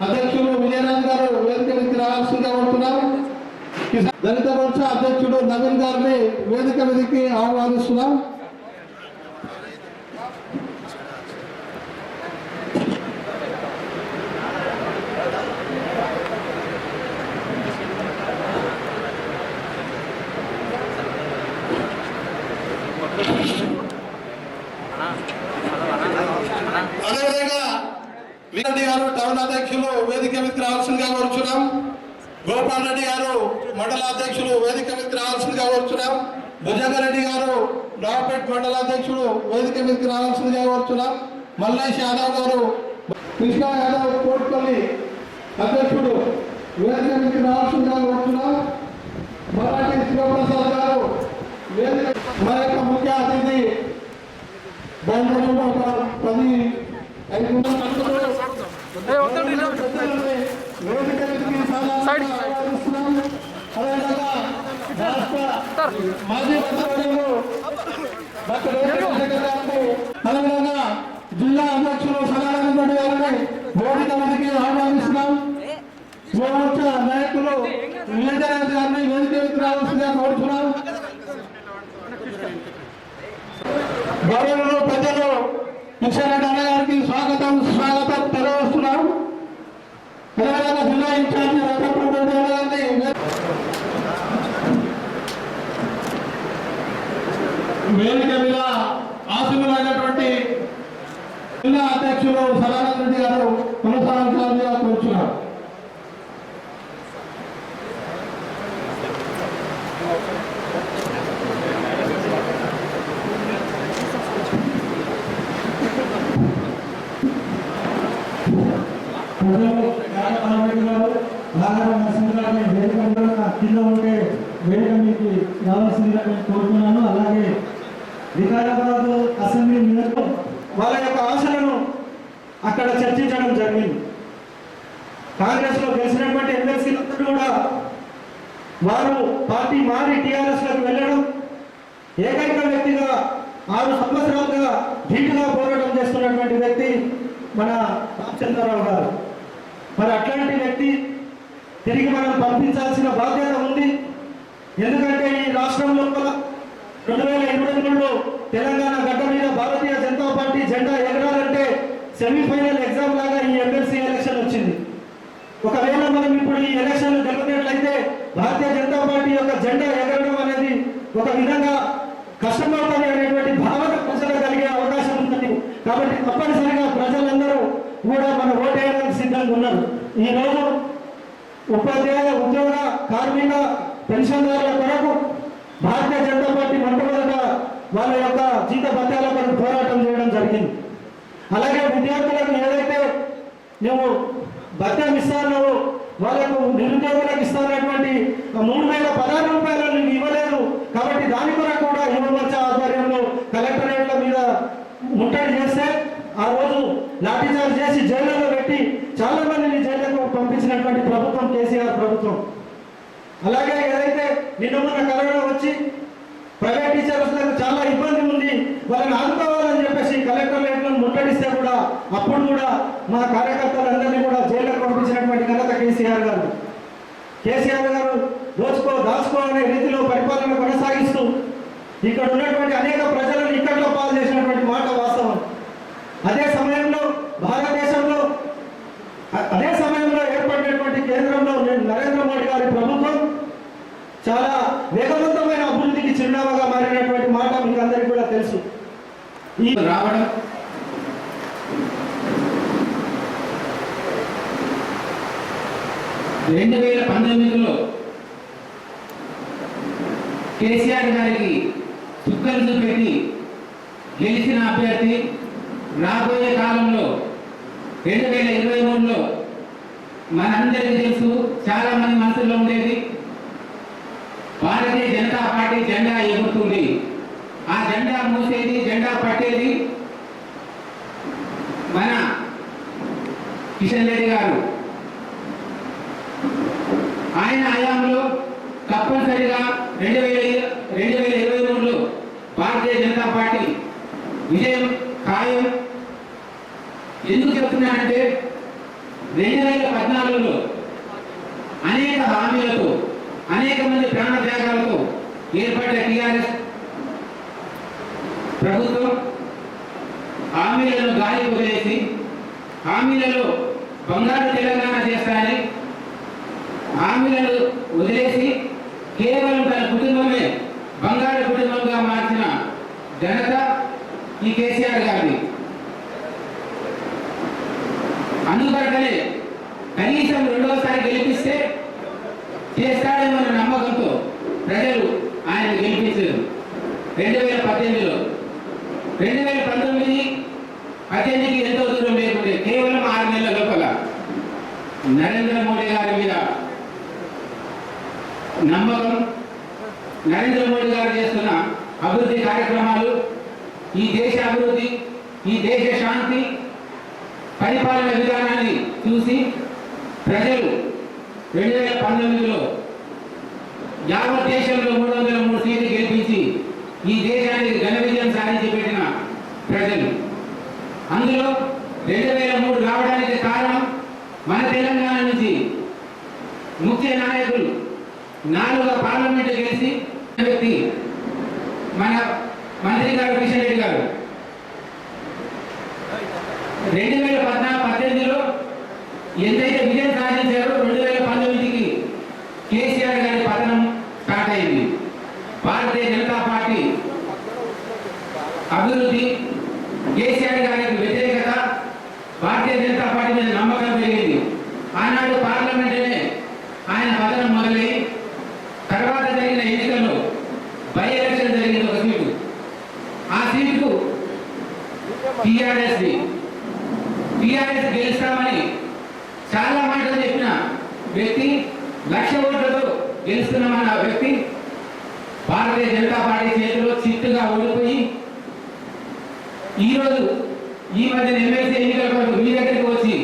అధ్యక్షుడు విజయరాజ్ గారు వేదిక మీదకి రావాల్సిందిగా కోరుతున్నాం. దళిత మోర్చా అధ్యక్షుడు నవీన్ గారిని వేదిక మీదకి ఆహ్వానిస్తున్నాం. అదేవిధంగా రెడ్డి గారు టౌన్ అధ్యక్షులు వేదిక మీదకి రావాల్సిందిగా కోరుచున్నాం. గోపాల్ రెడ్డి గారు మండల అధ్యక్షులు వేదిక మీదకి రావాల్సిందిగా కోరుచున్నాం. భుజంగారెడ్డి గారు రావుపేట్ మండల అధ్యక్షుడు వేదిక మీదకి రావాల్సిందిగా కోరుచున్నాం. మల్లేష్ యాదవ్ గారు కృష్ణ యాదవ్ కోట్పల్లి అధ్యక్షుడు వేదిక మీదకి రావాల్సిందిగా కోరుచున్నాం. మరాఠీ శివప్రసాద్ గారు వేదిక మన యొక్క ముఖ్య అతిథి బయలుదేరిన 10 మాజీ మంత్రులు అదేవిధంగా జిల్లా అధ్యక్షులు సదానంద రెడ్డి గారిని వేదిక మీదకి ఆహ్వానిస్తున్నాం. మోర్చా నాయకులు విజయరాజ్ గారిని వేదిక మీదకి రావాల్సిందిగా కోరుతున్నాం. గౌరవులు పెద్దలు కిషన్ అన్న గారికి స్వాగతం తెలియజేస్తున్నాం. అదేవిధంగా జిల్లా ఇన్ఛార్జి రఘుప్రభు గారిని వేదిక మీద ఆశీనులైనటువంటి జిల్లా అధ్యక్షులు సదానంద రెడ్డి గారు కొనసాగించాలని కోరుచున్నారు. కింద ఉంటే వేదిక మీకు రావాల్సిందిగా నేను కోరుతున్నాను. అలాగే వికారాబాద్ అసెంబ్లీ నియోజకవర్గం వాళ్ళ యొక్క ఆశలను అక్కడ చర్చించడం జరిగింది. కాంగ్రెస్ లో గెలిచినటువంటి ఎమ్మెల్సీలందరూ కూడా వారు పార్టీ మారి టీఆర్ఎస్ లోకి వెళ్ళడం, ఏకైక వ్యక్తిగా 6 సంవత్సరాలుగా ధీటుగా పోరాటం చేస్తున్నటువంటి వ్యక్తి మన రామచంద్రరావు గారు. మరి అట్లాంటి వ్యక్తి తిరిగి మనం పంపించాల్సిన బాధ్యత ఉంది. ఎందుకంటే ఈ రాష్ట్రంలో 2023లో తెలంగాణ గడ్డ మీద భారతీయ జనతా పార్టీ జెండా ఎగరాలంటే సెమీఫైనల్ ఎగ్జామ్ లాగా ఈ ఎమ్మెల్సీ ఎలక్షన్ వచ్చింది. ఒకవేళ మనం ఇప్పుడు ఈ ఎలక్షన్ గెలిపినట్లయితే భారతీయ జనతా పార్టీ యొక్క జెండా ఎగరడం అనేది ఒక విధంగా కష్టమవుతుంది అనేటువంటి భావన ప్రజలు కలిగే అవకాశం ఉంటుంది. కాబట్టి తప్పనిసరిగా ప్రజలందరూ కూడా మన ఓటేయడానికి సిద్ధంగా ఉన్నారు. ఈరోజు ఉపాధ్యాయ, ఉద్యోగ, కార్మిక, పెన్షన్దారుల కొరకు భారతీయ జనతా పార్టీ మొట్టమొదట వాళ్ళ యొక్క జీత భత్యాల కొరకు పోరాటం చేయడం జరిగింది. అలాగే విద్యార్థులకు ఏదైతే నువ్వు భత్యం ఇస్తానో వాళ్ళకు నిరుద్యోగులకు ఇస్తున్నటువంటి 3016 రూపాయలు నువ్వు ఇవ్వలేదు. కాబట్టి దాని కొరకు కూడా యువమోర్చా ఆధ్వర్యంలో కలెక్టరేట్ల మీద ముట్టడి చేస్తే ఆ రోజు లాఠీచార్జ్ చేసి జైలులో పెట్టి చాలా మందిని జైలుకు పంపించినటువంటి ప్రభుత్వం కేసీఆర్ ప్రభుత్వం. అలాగే ఏదైతే నిన్న మొన్న కరోనా వచ్చి ప్రైవేట్ టీచర్స్లకు చాలా ఇబ్బంది ఉంది, వాళ్ళని ఆదుకోవాలని చెప్పేసి కలెక్టరేట్లను ముట్టడిస్తే కూడా అప్పుడు కూడా మా కార్యకర్తలందరినీ కూడా జైలుకు పంపించినటువంటి ఘనత కేసీఆర్ గారు. కేసీఆర్ గారు దాచుకో అనే రీతిలో పరిపాలన కొనసాగిస్తూ ఇక్కడ ఉన్నటువంటి అనేక ప్రజలను ఇక్కట్లో పాలు చేసినటువంటి మాట వాస్తవం. అదే సమయంలో భారతదేశంలో అదే సమయంలో ఏర్పడినటువంటి కేంద్రంలో నరేంద్ర మోడీ గారి ప్రభుత్వం చాలా వేగవంతమైన అభివృద్ధికి చిరునామాగా మారినటువంటి మాట మీకు అందరికీ కూడా తెలుసు. ఈ రావడం రెండు 2019లో కేసీఆర్ గారికి చుక్కలు చూపెట్టి గెలిచిన అభ్యర్థి రాబోయే కాలంలో 2023లో మనందరికీ తెలుసు, చాలా మంది మనసులో ఉండేది భారతీయ జనతా పార్టీ జెండా ఎగురుతుంది. ఆ జెండా మూసేది, జెండా పట్టేది మన కిషన్ రెడ్డి గారు. ఆయన హయాంలో తప్పనిసరిగా 2023లో భారతీయ జనతా పార్టీ విజయం ఖాయం. ఎందుకు చెప్తున్నానంటే 2014లో అనేక హామీలతో అనేక మంది ప్రాణత్యాగాలతో ఏర్పడ్డ టీఆర్ఎస్ ప్రభుత్వం హామీలను గాలి వదిలేసి హామీలలో బంగారు తెలంగాణ చేస్తారని హామీలను వదిలేసి కేవలం తన కుటుంబమే బంగారు కుటుంబంగా మార్చిన ఘనత ఈ కేసీఆర్ గారిని. అందుకనే కనీసం రెండోసారి గెలిపిస్తే చేస్తాడేమన్న నమ్మకంతో ప్రజలు ఆయన గెలిపించారు 2018లో. 2019-18కి ఎంతో దూరం లేకుంటే కేవలం 6 నెలల లోపల నరేంద్ర మోడీ గారి మీద నమ్మకం, నరేంద్ర మోడీ గారు చేస్తున్న అభివృద్ధి కార్యక్రమాలు, ఈ దేశ అభివృద్ధి, ఈ దేశ శాంతి, పరిపాలన విధానాన్ని చూసి ప్రజలు 2019లో యావత్ దేశంలో 303 సీట్లు గెలిపించి ఈ దేశానికి ఘన విజయం సాధించి పెట్టిన ప్రజలు. అందులో 2003 రావడానికి కారణం మన తెలంగాణ నుంచి ముఖ్య నాయకులు 4వ పార్లమెంటు గెలిచి వ్యక్తి మన మంత్రి గారు కిషన్ రెడ్డి గారు. 2014-18లో ఎంతైతే విజయం సాధించారో 2019కి కేసీఆర్ గారి పతనం స్టార్ట్ అయింది. భారతీయ జనతా పార్టీ అభివృద్ధి, కేసీఆర్ గారికి వ్యతిరేకత, భారతీయ జనతా పార్టీ మీద నమ్మకం పెరిగింది. ఆనాడు పార్లమెంటునే ఆయన పతనం మొదలై తర్వాత జరిగిన ఎన్నికల్లో బై ఎలక్షన్ జరిగింది ఒక సీటు. ఆ సీటుకు టీఆర్ఎస్ గెలుస్తామని చాలా మాటలు చెప్పిన వ్యక్తి, 1,00,000 ఓట్లతో గెలుస్తున్నామన్న వ్యక్తి భారతీయ జనతా పార్టీ చేతిలో చిట్టుగా ఓడిపోయి ఈరోజు ఈ మధ్య ఎమ్మెల్సీ ఎన్నికల వరకు మీ దగ్గరికి వచ్చి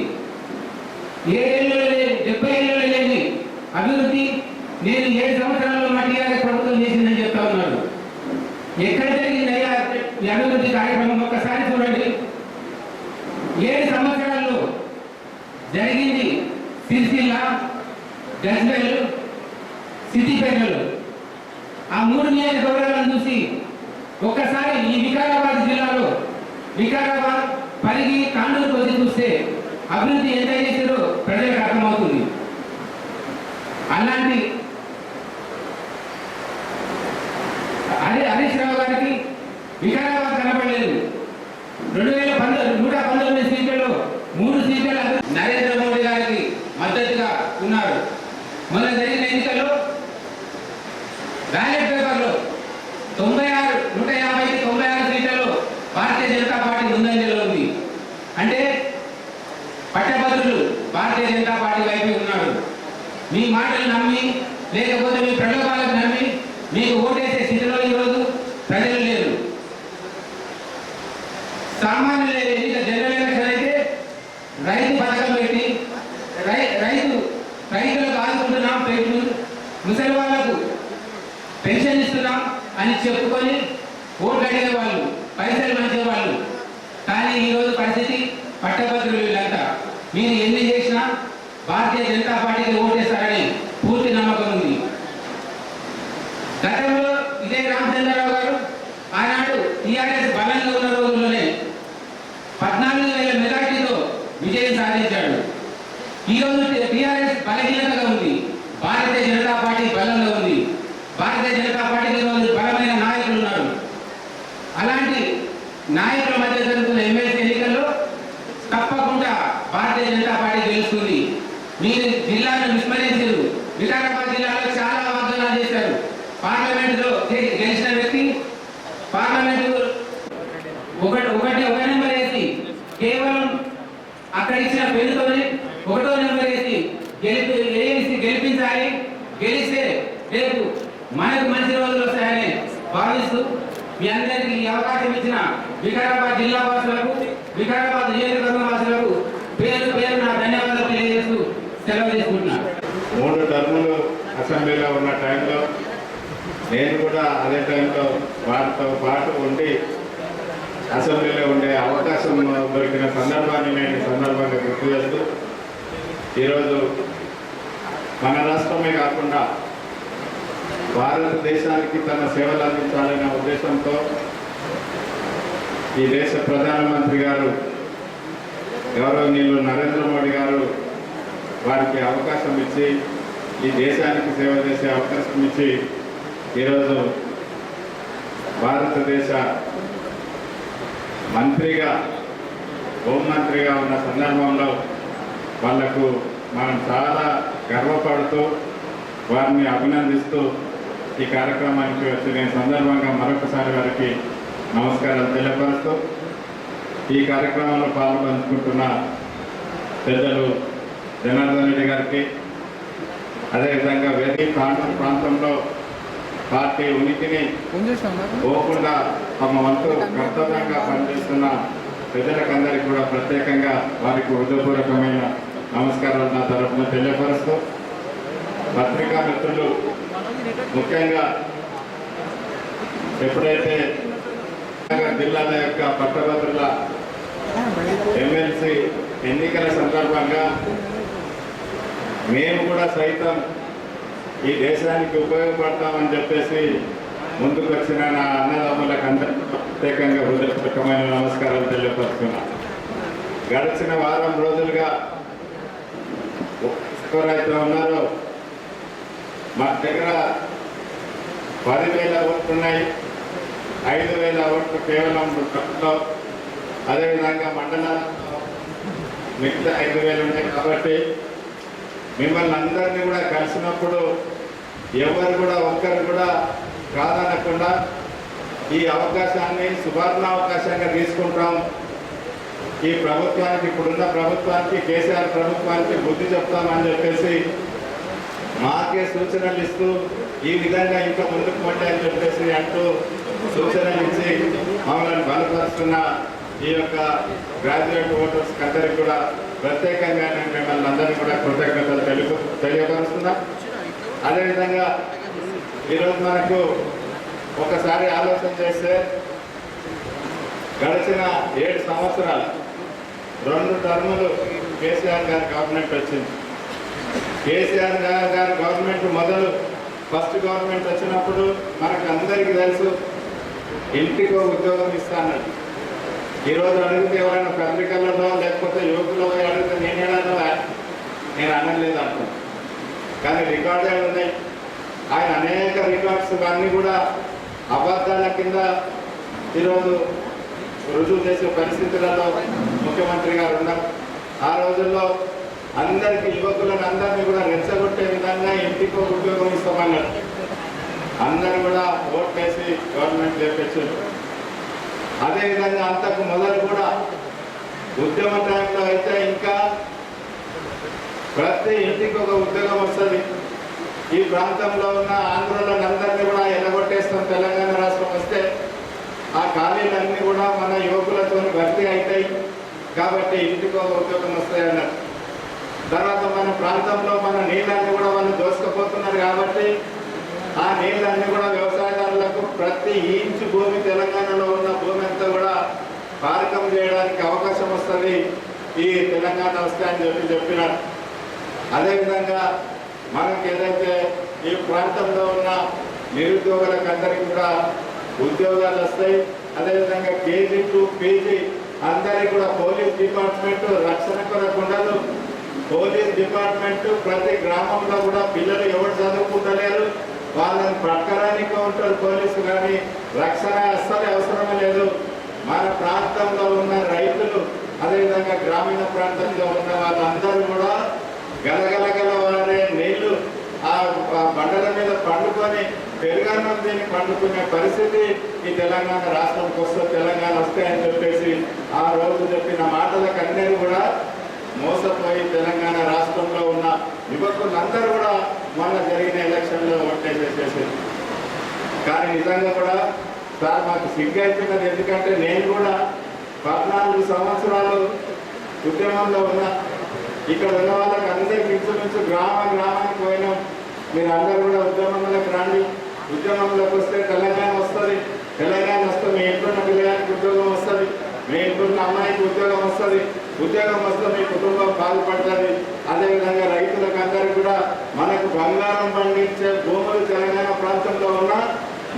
7 ఏళ్ళలో 70 ఏళ్ళలో లేని అభివృద్ధి నేను 7 సంవత్సరాల్లో మా టీఆర్ఎస్ ప్రభుత్వం చేసిందని చెప్తా ఉన్నాడు. ఎక్కడ జరిగిందయ్యా ఈ అభివృద్ధి కార్యక్రమం ఒక్కసారి చూడండి. 7 సంవత్సరాల్లో జరిగింది సిరిసిల్ల, గజ్వేల్, సిద్దిపేటలో. ఆ 3 నియోజకవర్గాలను చూసి ఒక్కసారి ఈ వికారాబాద్ జిల్లాలో వికారాబాద్, పరిగి, తాండూరు వచ్చి చూస్తే అభివృద్ధి ఎంత చేశారో ప్రజలకు అర్థమవుతుంది. అలాంటి హరీష్ రావు గారికి వికారాబాద్ కనపడలేదు. 119 సీట్లలో 3 సీట్ల నరేంద్ర మోడీ గారికి మద్దతుగా ఉన్నారు. మొన్న జరిగిన ఎన్నికల్లో బ్యాలెట్ పేపర్లో 150కి 96 సీట్లలో భారతీయ జనతా పార్టీ ముందంజలో ఉంది. అంటే పట్టభద్రులు భారతీయ జనతా పార్టీ వైపు ఉన్నారు. మీ మాటలు నమ్మి లేకపోతే మీ ప్రలోభాలకు నమ్మి మీకు ఓటేసే స్థితిలో ఈరోజు ప్రజలు లేరు. సామాన్యుల ఎన్నిక జనరల్ ఎలక్షన్ అయితే రైతు పథకం పెట్టి రైతులకు ఆదుకుంటున్నాం, ముసలి వాళ్ళకు పెన్షన్ ఇస్తున్నాం అని చెప్పుకొని ఓట్లు అడిగేవాళ్ళు, పైసలు మంచేవాళ్ళు. కానీ ఈరోజు పరిస్థితి పట్టభద్రులు వీళ్ళంతా మీరు ఎన్ని చేసినా భారతీయ జనతా పార్టీకి ఓటేస్తారని పూర్తి నమ్మకం ఉంది. గతంలో ఇదే రామచంద్రరావు గారు ఆనాడు టీఆర్ఎస్ బలంగా ఉన్న రోజుల్లోనే 14,000 మెజార్టీతో విజయం సాధించాడు. ఈరోజు టీఆర్ఎస్ బలహీనతగా ఉంది, భారతీయ జనతా పార్టీ బలంగా ఉంది. భారతీయ జనతా పార్టీకి ఈరోజు బలమైన నాయకులు ఉన్నారు. అలాంటి నాయకుల మధ్య జరుగుతున్న ఎమ్మెల్సీ ఎన్నికల్లో తప్పకుండా భారతీయ జనతా పార్టీ గెలుస్తుంది. మీరు జిల్లాను విస్మరించారు. వికారాబాద్ జిల్లాలో చాలా వాగ్దానాలు చేశారు. పార్లమెంటులో గెలిచిన వ్యక్తి పార్లమెంటు ఒక నెంబర్ వేసి కేవలం అక్కడ ఇచ్చిన పేరుతోనే 1వ నెంబర్ వేసి గెలిపించాలి. గెలిస్తే రేపు మనకు మంచి రోజులు వస్తాయని భావిస్తూ మీ అందరికీ ఈ అవకాశం ఇచ్చిన వికారాబాద్ జిల్లా వాసులకు, వికారాబాద్ నియోజకవర్గ వాసులకు పేరు నా ధన్యవాదాలు తెలియజేస్తూ సెలవు తీసుకుంటున్నాను. 3 టర్ములు అసెంబ్లీలో ఉన్న టైంలో నేను కూడా అదే టైంలో వారితో పాటు ఉండి అసెంబ్లీలో ఉండే అవకాశం దొరికిన సందర్భాన్ని నేను గుర్తు చేస్తూ ఈరోజు మన రాష్ట్రమే కాకుండా భారతదేశానికి తన సేవలు అందించాలనే ఉద్దేశంతో ఈ దేశ ప్రధానమంత్రి గారు గౌరవనీయులు నరేంద్ర మోడీ గారు వారికి అవకాశం ఇచ్చి ఈ దేశానికి సేవ చేసే అవకాశం ఇచ్చి ఈరోజు భారతదేశ మంత్రిగా హోంమంత్రిగా ఉన్న సందర్భంలో వాళ్లకు మనం చాలా గర్వపడుతూ వారిని అభినందిస్తూ ఈ కార్యక్రమానికి వచ్చిన సందర్భంగా మరొకసారి వారికి నమస్కారాలు తెలియపరుస్తూ ఈ కార్యక్రమంలో పాల్పంచుకుంటున్న పెద్దలు జనార్దన్ రెడ్డి గారికి, అదేవిధంగా వేదిక ప్రాంతంలో పార్టీ ఉనికిని పోకుండా తమ వంతు కర్తవ్యంగా పనిచేస్తున్న ప్రజలకందరికీ కూడా ప్రత్యేకంగా వారికి హృదయపూర్వకమైన నమస్కారాలు నా తరఫున తెలియపరుస్తూ, పత్రికా మిత్రులు ముఖ్యంగా ఎప్పుడైతే జిల్లాల యొక్క పట్టభద్రుల ఎమ్మెల్సీ ఎన్నికల సందర్భంగా మేము కూడా సైతం ఈ దేశానికి ఉపయోగపడతామని చెప్పేసి ముందుకు వచ్చిన నా అన్నదమ్ములకు అందరికీ ప్రత్యేకంగా హృదయపూర్వకమైన నమస్కారాలు తెలియపరుస్తున్నా. గడిచిన వారం రోజులుగా ఎవరైతే ఉన్నారో మా దగ్గర 10,000 ఓట్లు ఉన్నాయి, 5,000 ఓట్లు కేవలం లో, అదేవిధంగా మండలాల్లో మిగతా 5,000 ఉన్నాయి. కాబట్టి మిమ్మల్ని అందరినీ కూడా కలిసినప్పుడు ఎవరు కూడా ఒక్కరు కూడా కాదనకుండా ఈ అవకాశాన్ని సువర్ణ అవకాశంగా తీసుకుంటాం. ఈ ప్రభుత్వానికి, ఇప్పుడున్న ప్రభుత్వానికి, కేసీఆర్ ప్రభుత్వానికి బుద్ధి చెప్తామని చెప్పేసి మాకే సూచనలు ఇస్తూ ఈ విధంగా ఇంకా ముందుకు పోండి అని చెప్పేసి అంటూ సూచనలు ఇచ్చి మమ్మల్ని బలపరుస్తున్న ఈ యొక్క గ్రాడ్యుయేట్ ఓటర్స్ అందరికీ కూడా ప్రత్యేకంగా నేను మిమ్మల్ని అందరినీ కూడా కృతజ్ఞతలు తెలియపరుస్తున్నా. అదేవిధంగా ఈరోజు మనకు ఒకసారి ఆలోచన చేస్తే గడిచిన 7 సంవత్సరాలు 2 టర్ములు కేసీఆర్ గారి గవర్నమెంట్ వచ్చింది. కేసీఆర్ గారి గవర్నమెంట్ ఫస్ట్ గవర్నమెంట్ వచ్చినప్పుడు మనకు అందరికీ తెలుసు ఇంటికో ఉద్యోగం ఇస్తానని. ఈరోజు అడిగితే ఎవరైనా పత్రికలలో లేకపోతే యువకులు అడిగితే నేను అనలేదు అంటాను, కానీ రికార్డే ఉన్నాయి. ఆయన అనేక రికార్డ్స్ అన్నీ కూడా అబద్ధాల కింద ఈరోజు రుజువు చేసే పరిస్థితులలో ముఖ్యమంత్రి గారు ఉన్నారు. ఆ రోజుల్లో అందరికీ యువకులను అందరినీ కూడా రెచ్చగొట్టే విధంగా ఇంటికో ఉద్యోగం ఇస్తామన్నారు. అందరూ కూడా ఓట్లేసి గవర్నమెంట్ చేపించారు. అదేవిధంగా అంతకు మొదలు కూడా ఉద్యమ టైంలో అయితే ఇంకా ప్రతి ఇంటికి ఒక ఉద్యోగం వస్తుంది. ఈ ప్రాంతంలో ఉన్న ఆంధ్రులను అందరినీ కూడా ఎలగొట్టేస్తాం. తెలంగాణ రాష్ట్రం వస్తే ఆ ఖాళీలన్నీ కూడా మన యువకులతో భర్తీ అవుతాయి కాబట్టి ఇంటికి ఒక ఉద్యోగం వస్తాయన్నారు. తర్వాత మన ప్రాంతంలో మన నీళ్ళన్నీ కూడా వాళ్ళు దోసుకుపోతున్నారు కాబట్టి ఆ నీళ్ళన్నీ కూడా వ్యవసాయదారులకు ప్రతి ఇంచు భూమి, తెలంగాణలో ఉన్న భూమి అంతా కూడా పారకం చేయడానికి అవకాశం వస్తుంది ఈ తెలంగాణ వస్తాయని చెప్పినారు. అదేవిధంగా మనకు ఏదైతే ఈ ప్రాంతంలో ఉన్న నిరుద్యోగులకు అందరికీ కూడా ఉద్యోగాలు వస్తాయి. అదేవిధంగా కేజీ టు పీజీ అందరికీ కూడా పోలీస్ డిపార్ట్మెంట్ రక్షణ కొరకు ఉండదు. పోలీస్ డిపార్ట్మెంట్ ప్రతి గ్రామంలో కూడా పిల్లలు ఎవరు చదువుకుంటలేరు, వాళ్ళని పట్టడానికి ఉంటారు పోలీసు, కానీ రక్షణ అస్సలే అవసరమే లేదు. మన ప్రాంతంలో ఉన్న రైతులు, అదేవిధంగా గ్రామీణ ప్రాంతంలో ఉన్న వాళ్ళందరూ కూడా గలగలగల వారే నీళ్లు ఆ బండల మీద పండుకొని పెరుగన్నం దీన్ని పండుకునే పరిస్థితి ఈ తెలంగాణ రాష్ట్రంకి వస్తే, తెలంగాణ వస్తాయని చెప్పేసి ఆ రోజు చెప్పిన మాటలకు అందరూ కూడా మోసపోయి తెలంగాణ రాష్ట్రంలో ఉన్న యువకులందరూ కూడా మొన్న జరిగిన ఎలక్షన్లో ఓటేసేసేసి. కానీ నిజంగా కూడా సార్ మాకు సిగ్గైతున్నది. ఎందుకంటే నేను కూడా 14 సంవత్సరాలు ఉద్యమంలో ఉన్నా. ఇక్కడ ఉన్న వాళ్ళకి అందరికీ ఇంచుమించు గ్రామానికి పోయినాం. మీరు అందరూ కూడా ఉద్యమంలోకి రండి, ఉద్యమంలోకి వస్తే తెలంగాణ వస్తుంది, తెలంగాణ వస్తే మీ ఇంట్లో ఉన్న పిల్లగానికి ఉద్యోగం వస్తుంది, మీ ఇంట్లో ఉన్న అమ్మాయికి ఉద్యోగం వస్తుంది, ఉద్యోగం వస్తే మీ కుటుంబం బాగుపడుతుంది. అదేవిధంగా ఉపయోగించే భూములు తెలంగాణ ప్రాంతంలో ఉన్నా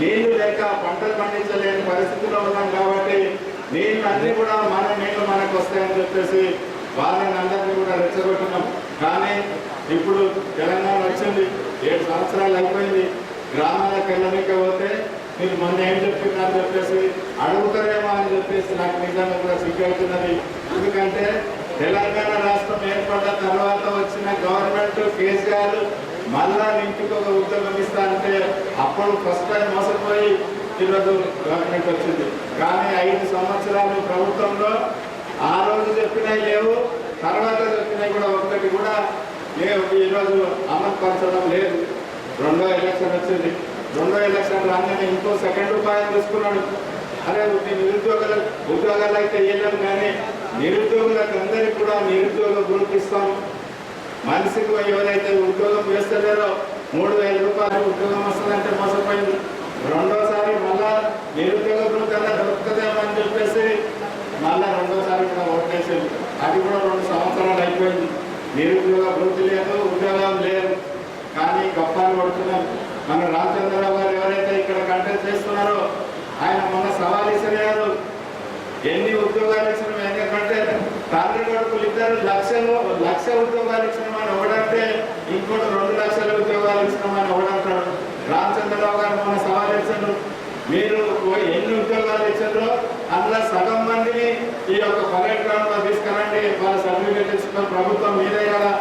నీళ్లు లేక పంటలు పండించలేని పరిస్థితిలో ఉన్నాం కాబట్టి నీళ్ళు అన్నీ కూడా మన నీళ్లు మనకు వస్తాయని చెప్పేసి వాళ్ళని అందరినీ కూడా రెచ్చగొట్టున్నాం. కానీ ఇప్పుడు తెలంగాణ వచ్చింది, 7 సంవత్సరాలు అయిపోయింది. గ్రామాలకు వెళ్ళలేకపోతే మీరు మొన్న ఏం చెప్తున్నారని చెప్పేసి అడుగుతారేమో అని చెప్పేసి నాకు నిజంగా కూడా సిగ్గవుతున్నది. ఎందుకంటే తెలంగాణ రాష్ట్రం ఏర్పడ్డ తర్వాత వచ్చిన గవర్నమెంట్ కేసీఆర్ మళ్ళా ఇంటికి ఒక ఉద్యోగం ఇస్తా అంటే అప్పుడు ఫస్ట్ టైం మోసపోయి ఈరోజు గవర్నమెంట్ వచ్చింది. కానీ 5 సంవత్సరాలు ప్రభుత్వంలో ఆ రోజు చెప్పినవి లేవు, తర్వాత చెప్పినవి కూడా ఒక్కటి కూడా లేవు. ఈరోజు అమలుపరచడం లేదు. 2వ ఎలక్షన్ వచ్చింది. 2వ ఎలక్షన్ రాగానే ఇంకో సెకండ్ ఉపాయం తీసుకున్నాడు. అదే ఉద్యోగాలు అయితే ఇవ్వలేము, కానీ నిరుద్యోగులకు అందరికీ కూడా నిరుద్యోగ గ్రూప్ ఇస్తాం. మనిషికి ఎవరైతే ఉద్యోగం చేస్తలేరో 3,000 రూపాయలు ఉద్యోగం వస్తుందంటే మోసపోయింది. రెండోసారి మళ్ళా నిరుద్యోగ గ్రూప్ కన్నా దొరుకుతుందేమో అని చెప్పేసి మళ్ళా రెండోసారి కూడా ఓట్లేసింది. అది కూడా 2 సంవత్సరాలు అయిపోయింది. నిరుద్యోగ వృత్తి లేదు, ఉద్యోగం లేదు. కానీ గొప్పలు పడుతున్నాం. మన రామచంద్రరావు గారు ఎవరైతే ఇక్కడ కంటెస్ట్ చేస్తున్నారో ఆయన మొన్న సవాల్ ఇచ్చినారు, ఎన్ని ఉద్యోగాలు ఇచ్చిన. ఎందుకంటే తండ్రి కొడుకులు ఇద్దరు లక్ష ఉద్యోగాలు ఇచ్చినామని ఒకడంటే ఇంకోటి 2 లక్షల ఉద్యోగాలు ఇచ్చినామని ఒకడంటాడు. రామచంద్రరావు గారు మొన్న సవాల్ ఇచ్చారు, మీరు ఎన్ని ఉద్యోగాలు ఇచ్చారో అందులో సగం మందిని ఈ యొక్క పర్యటన గ్రౌండ్లో తీసుకురండి, వాళ్ళ సర్టిఫికేట్ తీసుకున్న ప్రభుత్వం మీదే కదా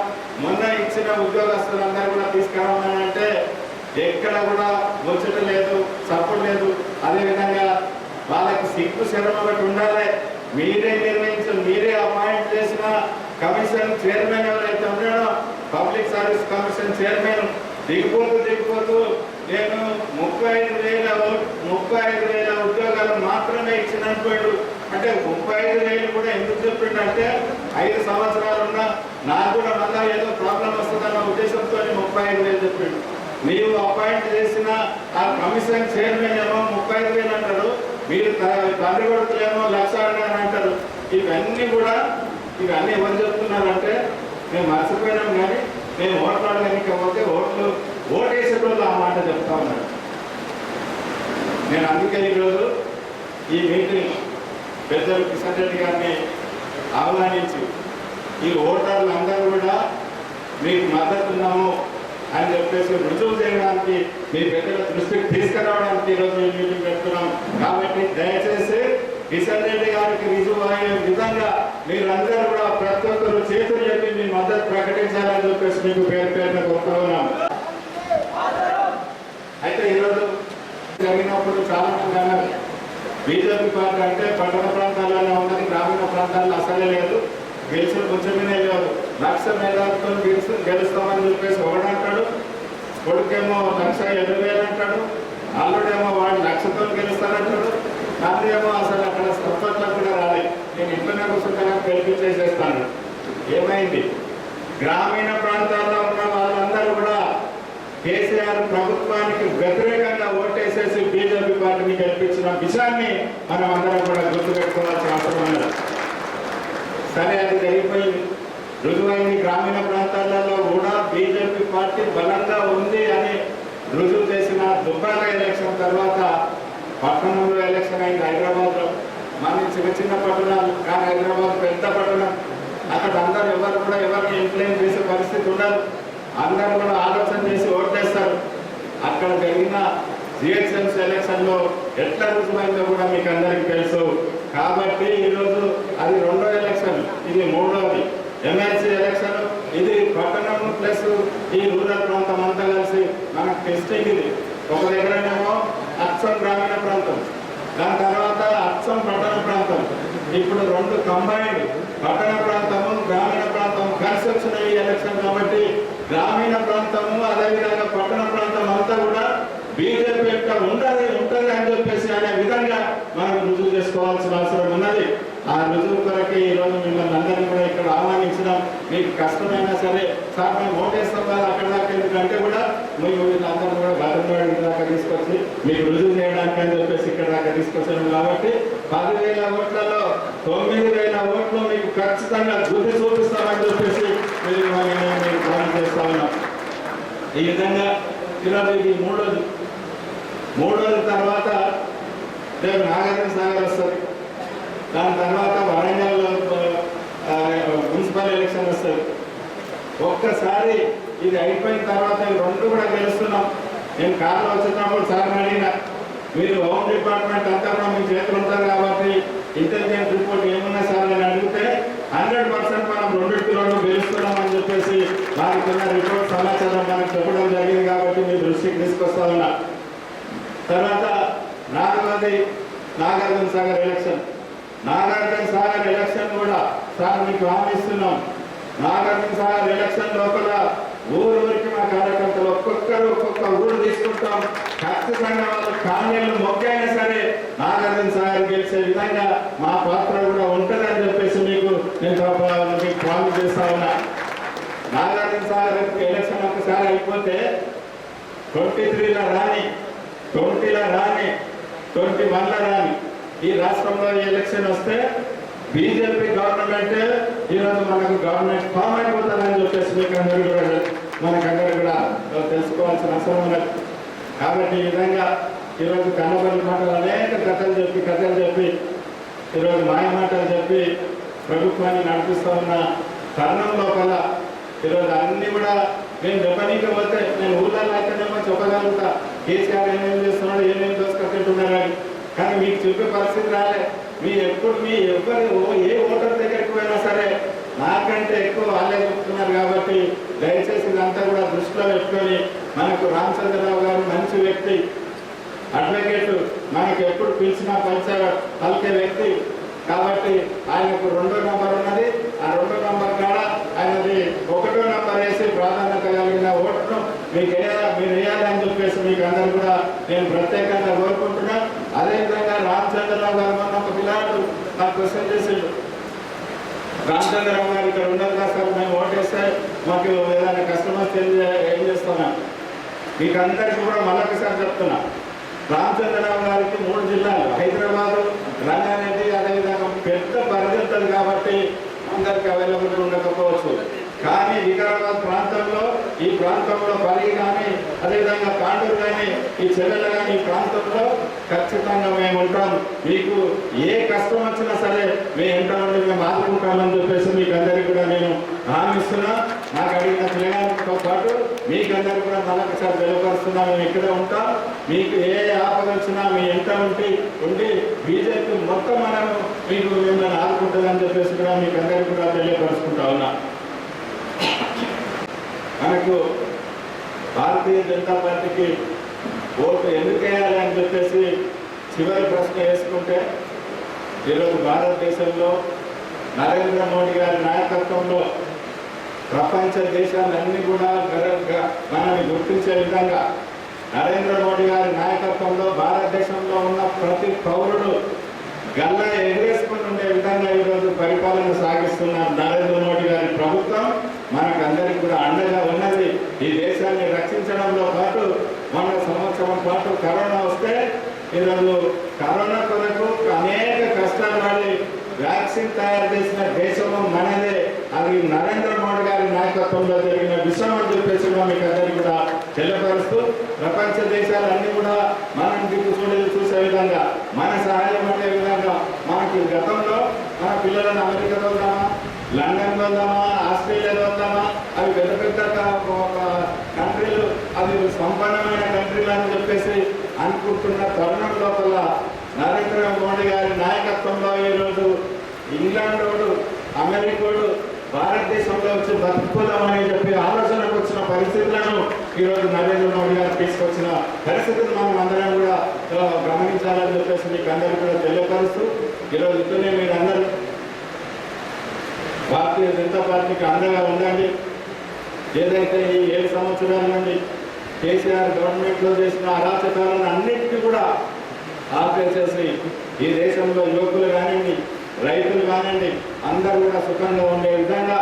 మొన్న ఇచ్చిన ఉద్యోగస్తులందరూ కూడా తీసుకురామని అంటే ఎక్కడ కూడా ముచ్చట లేదు, సపోర్ట్ లేదు. అదేవిధంగా వాళ్ళకి సిగ్గు శరం ఒకటి ఉండాలి. మీరే నిర్ణయించారు, మీరే అపాయింట్ చేసిన కమిషన్ చైర్మన్ ఎవరైతే ఉన్నాడో పబ్లిక్ సర్వీస్ కమిషన్ చైర్మన్ దిగిపోతూ నేను 35,000 ఉద్యోగాలు మాత్రమే ఇచ్చినట్టు. అంటే 35,000 కూడా ఎందుకు చెప్పిండంటే 5 సంవత్సరాలు ఉన్నా నాకు కూడా మళ్ళా ఏదో ప్రాబ్లం వస్తుందన్న ఉద్దేశంతో 35,000 చెప్పిండు. నీవు అపాయింట్ చేసిన ఆ కమిషన్ చైర్మన్ ఏమో 35,000 అంటారు, మీరు తండ్రి కొడుకులేమో 1,00,000 అని అంటారు. ఇవన్నీ ఎవరు చెప్తున్నారంటే మేము మర్చిపోయినాం, కానీ మేము ఓట్లాడలేకపోతే ఓటేసేటోళ్ళు ఆ మాట చెప్తా ఉన్నాడు. నేను అందుకే ఈరోజు ఈ మీటింగ్ పెద్దలు కిషన్ రెడ్డి గారిని ఆహ్వానించి ఈ ఓటర్లు అందరూ కూడా మీకు మద్దతు ఉన్నాము అని చెప్పేసి రుజువు చేయడానికి మీ పెద్దల దృష్టికి తీసుకురావడానికి ఈరోజు ఈ మీటింగ్ పెడుతున్నాం. కాబట్టి దయచేసి కిషన్ రెడ్డి గారికి రుజువు అయ్యే విధంగా మీరందరూ కూడా ప్రతి ఒక్కరు చేతులు చెప్పి మీ మద్దతు ప్రకటించాలని చెప్పేసి మీకు పేరున కోరుతూ ఉన్నాం. అయితే ఈరోజు జరిగినప్పుడు చాలా మంది అన్నారు, బీజేపీ పార్టీ అంటే పట్టణ ప్రాంతాల్లోనే ఉన్నది, గ్రామీణ ప్రాంతాల్లో అసలే లేదు, గెలిచిన కొంచెమే లేదు, 1,00,000 మేధావులతో గెలుస్తామని చెప్పేసి ఒకడంటాడు, కొడుకేమో 1,70,000 అంటాడు, అల్లుడేమో వాడు 1,00,000తో గెలుస్తానంటాడు, తండ్రి ఏమో అసలు అక్కడ సర్పంచ్లకు కూడా రాలేదు, నేను ఇంట్లోనే కూర్చుంటానని గెలిపించేసేస్తాను. ఏమైంది? గ్రామీణ ప్రాంతాల్లో ఉన్న వాళ్ళందరూ కూడా కేసీఆర్ ప్రభుత్వానికి వ్యతిరేకంగా ఓటేసేసి బీజేపీ పార్టీని గెలిపించిన విషయాన్ని మనం అందరం కూడా గుర్తుపెట్టుకోవాల్సిన అవసరం ఉన్నది. సరే, అది జరిగిపోయింది, రుజువైంది. గ్రామీణ ప్రాంతాలలో కూడా బీజేపీ పార్టీ బలంగా ఉంది అని రుజువు చేసిన దుబ్బాక ఎలక్షన్ తర్వాత పట్టణంలో ఎలక్షన్ అయింది హైదరాబాద్లో. మన చిన్న పట్టణాలు, కానీ హైదరాబాద్ పెద్ద పట్టణం. అక్కడ అందరూ ఎవరిని ఇన్ఫ్లుయెన్స్ చేసే పరిస్థితి ఉండదు. అందరూ కూడా ఆలోచన చేసి ఓటేస్తారు. అక్కడ జరిగిన జిహెచ్ఎంసీ ఎలక్షన్లో ఎట్లా రుజువైందో కూడా మీకు అందరికీ తెలుసు. కాబట్టి ఈరోజు అది 2వ ఎలక్షన్, ఇది 3వది. ఎమ్మెల్సీ ఎలక్షన్ ఇది పట్టణం ప్లస్ ఈ రూరల్ ప్రాంతం అంతా కలిసి మనకు టెస్టింగ్. ఇది ఒక దగ్గరనేమో అచ్చం గ్రామీణ ప్రాంతం, దాని తర్వాత అచ్చం పట్టణ ప్రాంతం. ఇప్పుడు 2 కంబైన్డ్ పట్టణ ప్రాంతము గ్రామీణ ప్రాంతం కలిసి వచ్చిన ఈ ఎలక్షన్. కాబట్టి గ్రామీణ ప్రాంతము అదేవిధంగా పట్టణ ప్రాంతం అంతా కూడా బీజేపీ యొక్క ఉంటుంది అని చెప్పేసి అనే విధంగా మనం రుజువు చేసుకోవాల్సిన అవసరం ఉన్నది. ఆ రుజువు కొరకే ఈరోజు మిమ్మల్ని అందరినీ కూడా ఇక్కడ ఆహ్వానించడం. మీకు కష్టమైనా సరే, సార్ మేము ఓటేస్తాం కదా అక్కడ దాకా, ఎందుకంటే కూడా మేము వీళ్ళందరూ కూడా గతంలో దాకా తీసుకొచ్చి మీకు రుజువు చేయడానికి అని చెప్పేసి ఇక్కడ దాకా తీసుకొచ్చాము. కాబట్టి 10,000 ఓట్లలో 9,000 ఓట్లు మీకు ఖచ్చితంగా గుర్తు చూపిస్తామని చెప్పేసి మీరు ప్లాన్ చేస్తా ఉన్నాం. ఈ విధంగా ఈరోజు ఇది మూడోది తర్వాత రేపు నాగార్జున సాగర్ వస్తుంది. దాని తర్వాత వరంగల్లో మున్సిపల్ ఎలక్షన్ వస్తుంది. ఒక్కసారి ఇది అయిపోయిన తర్వాత ఈ రెండు కూడా గెలుస్తున్నాం. నేను కార్లో వచ్చినప్పుడు సార్ అడిగిన, మీరు హోమ్ డిపార్ట్మెంట్ అంతా కూడా మీ చేతులు ఉంటారు కాబట్టి ఇంటెలిజెన్స్ రిపోర్ట్ ఏమున్నా సార్ అని అడిగితే 100% మనం 2-2 గెలుస్తున్నామని చెప్పేసి వారికి ఉన్న రిపోర్ట్ సమాచారం మనకు చెప్పడం జరిగింది కాబట్టి మీ దృష్టికి తీసుకొస్తా ఉన్నా. తర్వాత 4వది నాగార్జున సాగర్ ఎలక్షన్. నాగార్జున సాగర్ ఎలక్షన్ కూడా సార్ మీకు హామీ ఇస్తున్నాం. నాగార్జున సాగర్ ఎలక్షన్ లోపల ఊరికి మా కార్యకర్తలు ఒక్కొక్క ఊరు తీసుకుంటాం. ఖచ్చితంగా వాళ్ళు కాలనీలు మొక్కైనా సరే నాగార్జున సాగర్ గెలిచే విధంగా మా పాత్ర కూడా ఉంటుందని చెప్పేసి మీకు ప్రామిస్ చేస్తా ఉన్నా. నాగార్జున సాగర్ ఎలక్షన్ ఒకసారి అయిపోతే 23లో రాని, 20లో రాని, 21లో రాని ఈ రాష్ట్రంలో ఎలక్షన్ వస్తే బీజేపీ గవర్నమెంట్ ఈరోజు మనకు గవర్నమెంట్ ఫామ్ అయిపోతుందని చెప్పేసి మీకు మనకందరూ కూడా తెలుసుకోవాల్సిన అవసరం ఉన్నది. కాబట్టి ఈ విధంగా ఈరోజు కన్నబల్లి మాటలు అనేక కథలు చెప్పి ఈరోజు మాయ మాటలు చెప్పి ప్రభుత్వాన్ని నడిపిస్తూ ఉన్న తరుణం లోపల ఈరోజు అన్ని కూడా నేను చెప్పనీకపోతే నేను ఊళ్ళల్లో అయితేనేమో చెప్పగలుగుతా కేసీఆర్ ఏమేమి చేస్తున్నాడు, ఏమేమి దోసుకొచ్చుంటున్నారు కానీ మీకు చెప్పే పరిస్థితి రాలే. ఎవరు ఏ ఓటర్ దగ్గరికి పోయినా సరే నాకంటే ఎక్కువ వాళ్ళే చెప్తున్నారు. కాబట్టి దయచేసి ఇదంతా కూడా దృష్టిలో పెట్టుకొని మనకు రామచంద్రరావు గారు మంచి వ్యక్తి, అడ్వకేట్, మనకు ఎప్పుడు పిలిచినా పలికే వ్యక్తి. కాబట్టి ఆయనకు 2వ నంబర్ ఉన్నది. ఆ 2వ నంబర్ కాడ ఆయనది 1వ నంబర్ వేసి ప్రాధాన్యత కలిగిన ఓటును మీరు వేయాలని చెప్పేసి మీకు అందరూ కూడా నేను ప్రత్యేకంగా కోరుకుంటున్నా. అదేవిధంగా రామచంద్రరావు గారు మొన్న ఒక పిల్లాడు నాకు క్వశ్చన్ చేసిండు, రామచంద్రరావు గారు ఇక్కడ ఉండదు కదా సార్, మేము ఓటేస్తే మాకు ఏదైనా కస్టమర్స్ ఏం చేస్తున్నాం. మీకు అందరికీ కూడా మరొకసారి చెప్తున్నా, రామచంద్రరావు గారికి 3 జిల్లాలు, హైదరాబాదు, రంగారెడ్డి, అదేవిధంగా పెద్ద పరిధి కాబట్టి అందరికి అవైలబుల్ ఉండకపోవచ్చు. కానీ వికారాబాద్ ప్రాంతంలో, ఈ ప్రాంతంలో పరిగి కానీ, అదేవిధంగా కాండూరు కానీ, ఈ చెల్లెలు కానీ ఈ ప్రాంతంలో ఖచ్చితంగా మేము ఉంటాం. మీకు ఏ కష్టం వచ్చినా సరే మేము ఉంటామండి, మేము ఆదుకుంటామని చెప్పేసి మీకు అందరికీ కూడా నేను హామీ ఇస్తున్నా. నాకు అడిగిన తెలంగాణతో పాటు మీకు అందరికీ కూడా మరొకసారి తెలియపరుస్తున్నా, మేము ఇక్కడే ఉంటాం. మీకు ఏ ఆపద వచ్చినా మీ ఎంత ఉండి బీజేపీ మొత్తం మీకు మిమ్మల్ని ఆదుకుంటుందని చెప్పేసి కూడా మీకు అందరికీ కూడా తెలియపరుచుకుంటా ఉన్నా. మనకు భారతీయ జనతా పార్టీకి ఓటు ఎందుకు వేయాలి అని చెప్పేసి చివరి ప్రశ్న వేసుకుంటే, ఈరోజు భారతదేశంలో నరేంద్ర మోడీ గారి నాయకత్వంలో ప్రపంచ దేశాలన్నీ కూడా మనల్ని గుర్తించే విధంగా నరేంద్ర మోడీ గారి నాయకత్వంలో భారతదేశంలో ఉన్న ప్రతి పౌరుడు గల్లా ఎగరేసుకుని ఉండే విధంగా ఈరోజు పరిపాలన సాగిస్తున్న నరేంద్ర మోడీ గారి ప్రభుత్వం మనకందరికీ కూడా అండగా ఉన్నది. ఈ దేశాన్ని రక్షించడంలో పాటు మొన్న సంవత్సరం పాటు కరోనా వస్తే ఈరోజు కరోనా కొరకు అనేక కష్టాలు పడి వ్యాక్సిన్ తయారు చేసిన దేశము మనదే. అది నరేంద్ర మోడీ గారి నాయకత్వంలో జరిగిన విషయం అని చెప్పేసి మీకు అందరికీ కూడా తెలియపరుస్తూ, ప్రపంచ దేశాలన్నీ కూడా మనం చూసే విధంగా, మన సహాయం అనే విధంగా మనకి గతంలో మన పిల్లలను అమెరికా వెళ్దామా, లండన్ వెళ్దామా, ఆస్ట్రేలియా వెళ్దామా, అవి పెద్ద పెద్ద కంట్రీలు, అవి సంపన్నమైన కంట్రీలు అని చెప్పేసి అనుకుంటున్న తరుణం లోపల నరేంద్ర మోడీ గారి నాయకత్వంలో ఈరోజు ఇంగ్లాండోడు, అమెరికోడు భారతదేశంలో వచ్చి బతుకుదామని చెప్పి ఆలోచనకు వచ్చిన పరిస్థితులను ఈరోజు నరేంద్ర మోడీ గారు తీసుకొచ్చిన పరిస్థితులు మనం అందరం కూడా గమనించాలని చెప్పేసి మీకు అందరికీ కూడా తెలియపరుస్తూ, ఈరోజు ఇట్లనే మీరు అందరూ భారతీయ జనతా పార్టీకి అండగా ఉండండి. ఏదైతే ఈ 7 సంవత్సరాల నుండి కేసీఆర్ గవర్నమెంట్లో చేసిన అరాచకాలను అన్నింటినీ కూడా ఆపేసేసి ఈ దేశంలో యువకులు కానివ్వండి, రైతులు కానివ్వండి, అందరూ కూడా సుఖంగా ఉండే విధంగా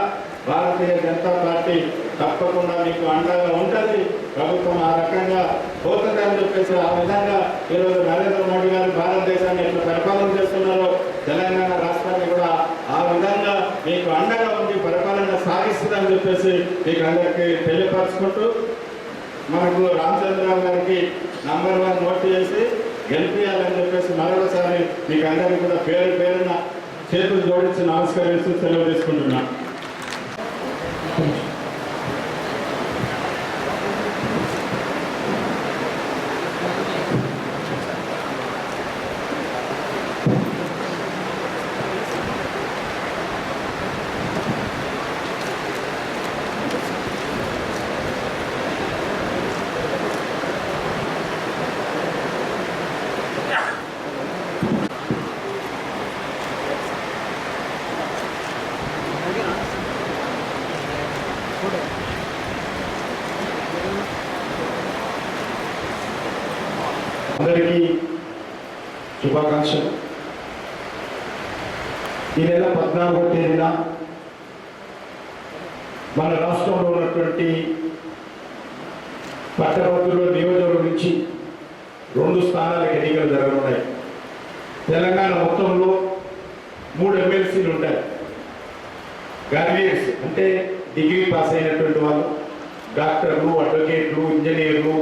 భారతీయ జనతా పార్టీ తప్పకుండా మీకు అండగా ఉంటుంది. ప్రభుత్వం ఆ రకంగా పోతుందని చెప్పేసి ఆ విధంగా ఈరోజు నరేంద్ర మోడీ గారు భారతదేశాన్ని ఎట్లా పరిపాలన చేస్తున్నారో తెలంగాణ రాష్ట్రాన్ని కూడా ఆ విధంగా మీకు అండగా ఉండి పరిపాలన సాగిస్తుందని చెప్పేసి మీకు అందరికీ తెలియపరుచుకుంటూ, మనకు రామచంద్రరావు గారికి నంబర్ 1 ఓటు చేసి గెలిపించాలని చెప్పేసి మరొకసారి మీకు అందరికీ కూడా పేరు పేరున చేతులు జోడించి నమస్కరిస్తూ సెలవు తీసుకుంటున్నా. అందరికీ శుభాకాంక్షలు. ఈ నెల 14వ తేదీన మన రాష్ట్రంలో ఉన్నటువంటి పట్టభద్రుల నియోజకవర్గం నుంచి 2 స్థానాలకు ఎన్నికలు జరగనున్నాయి. తెలంగాణ మొత్తంలో 3 ఎమ్మెల్సీలు ఉంటాయి. గ్రాడ్యుయేట్స్ అంటే డిగ్రీ పాస్ అయినటువంటి వాళ్ళు, డాక్టర్లు, అడ్వకేట్లు, ఇంజనీర్లు,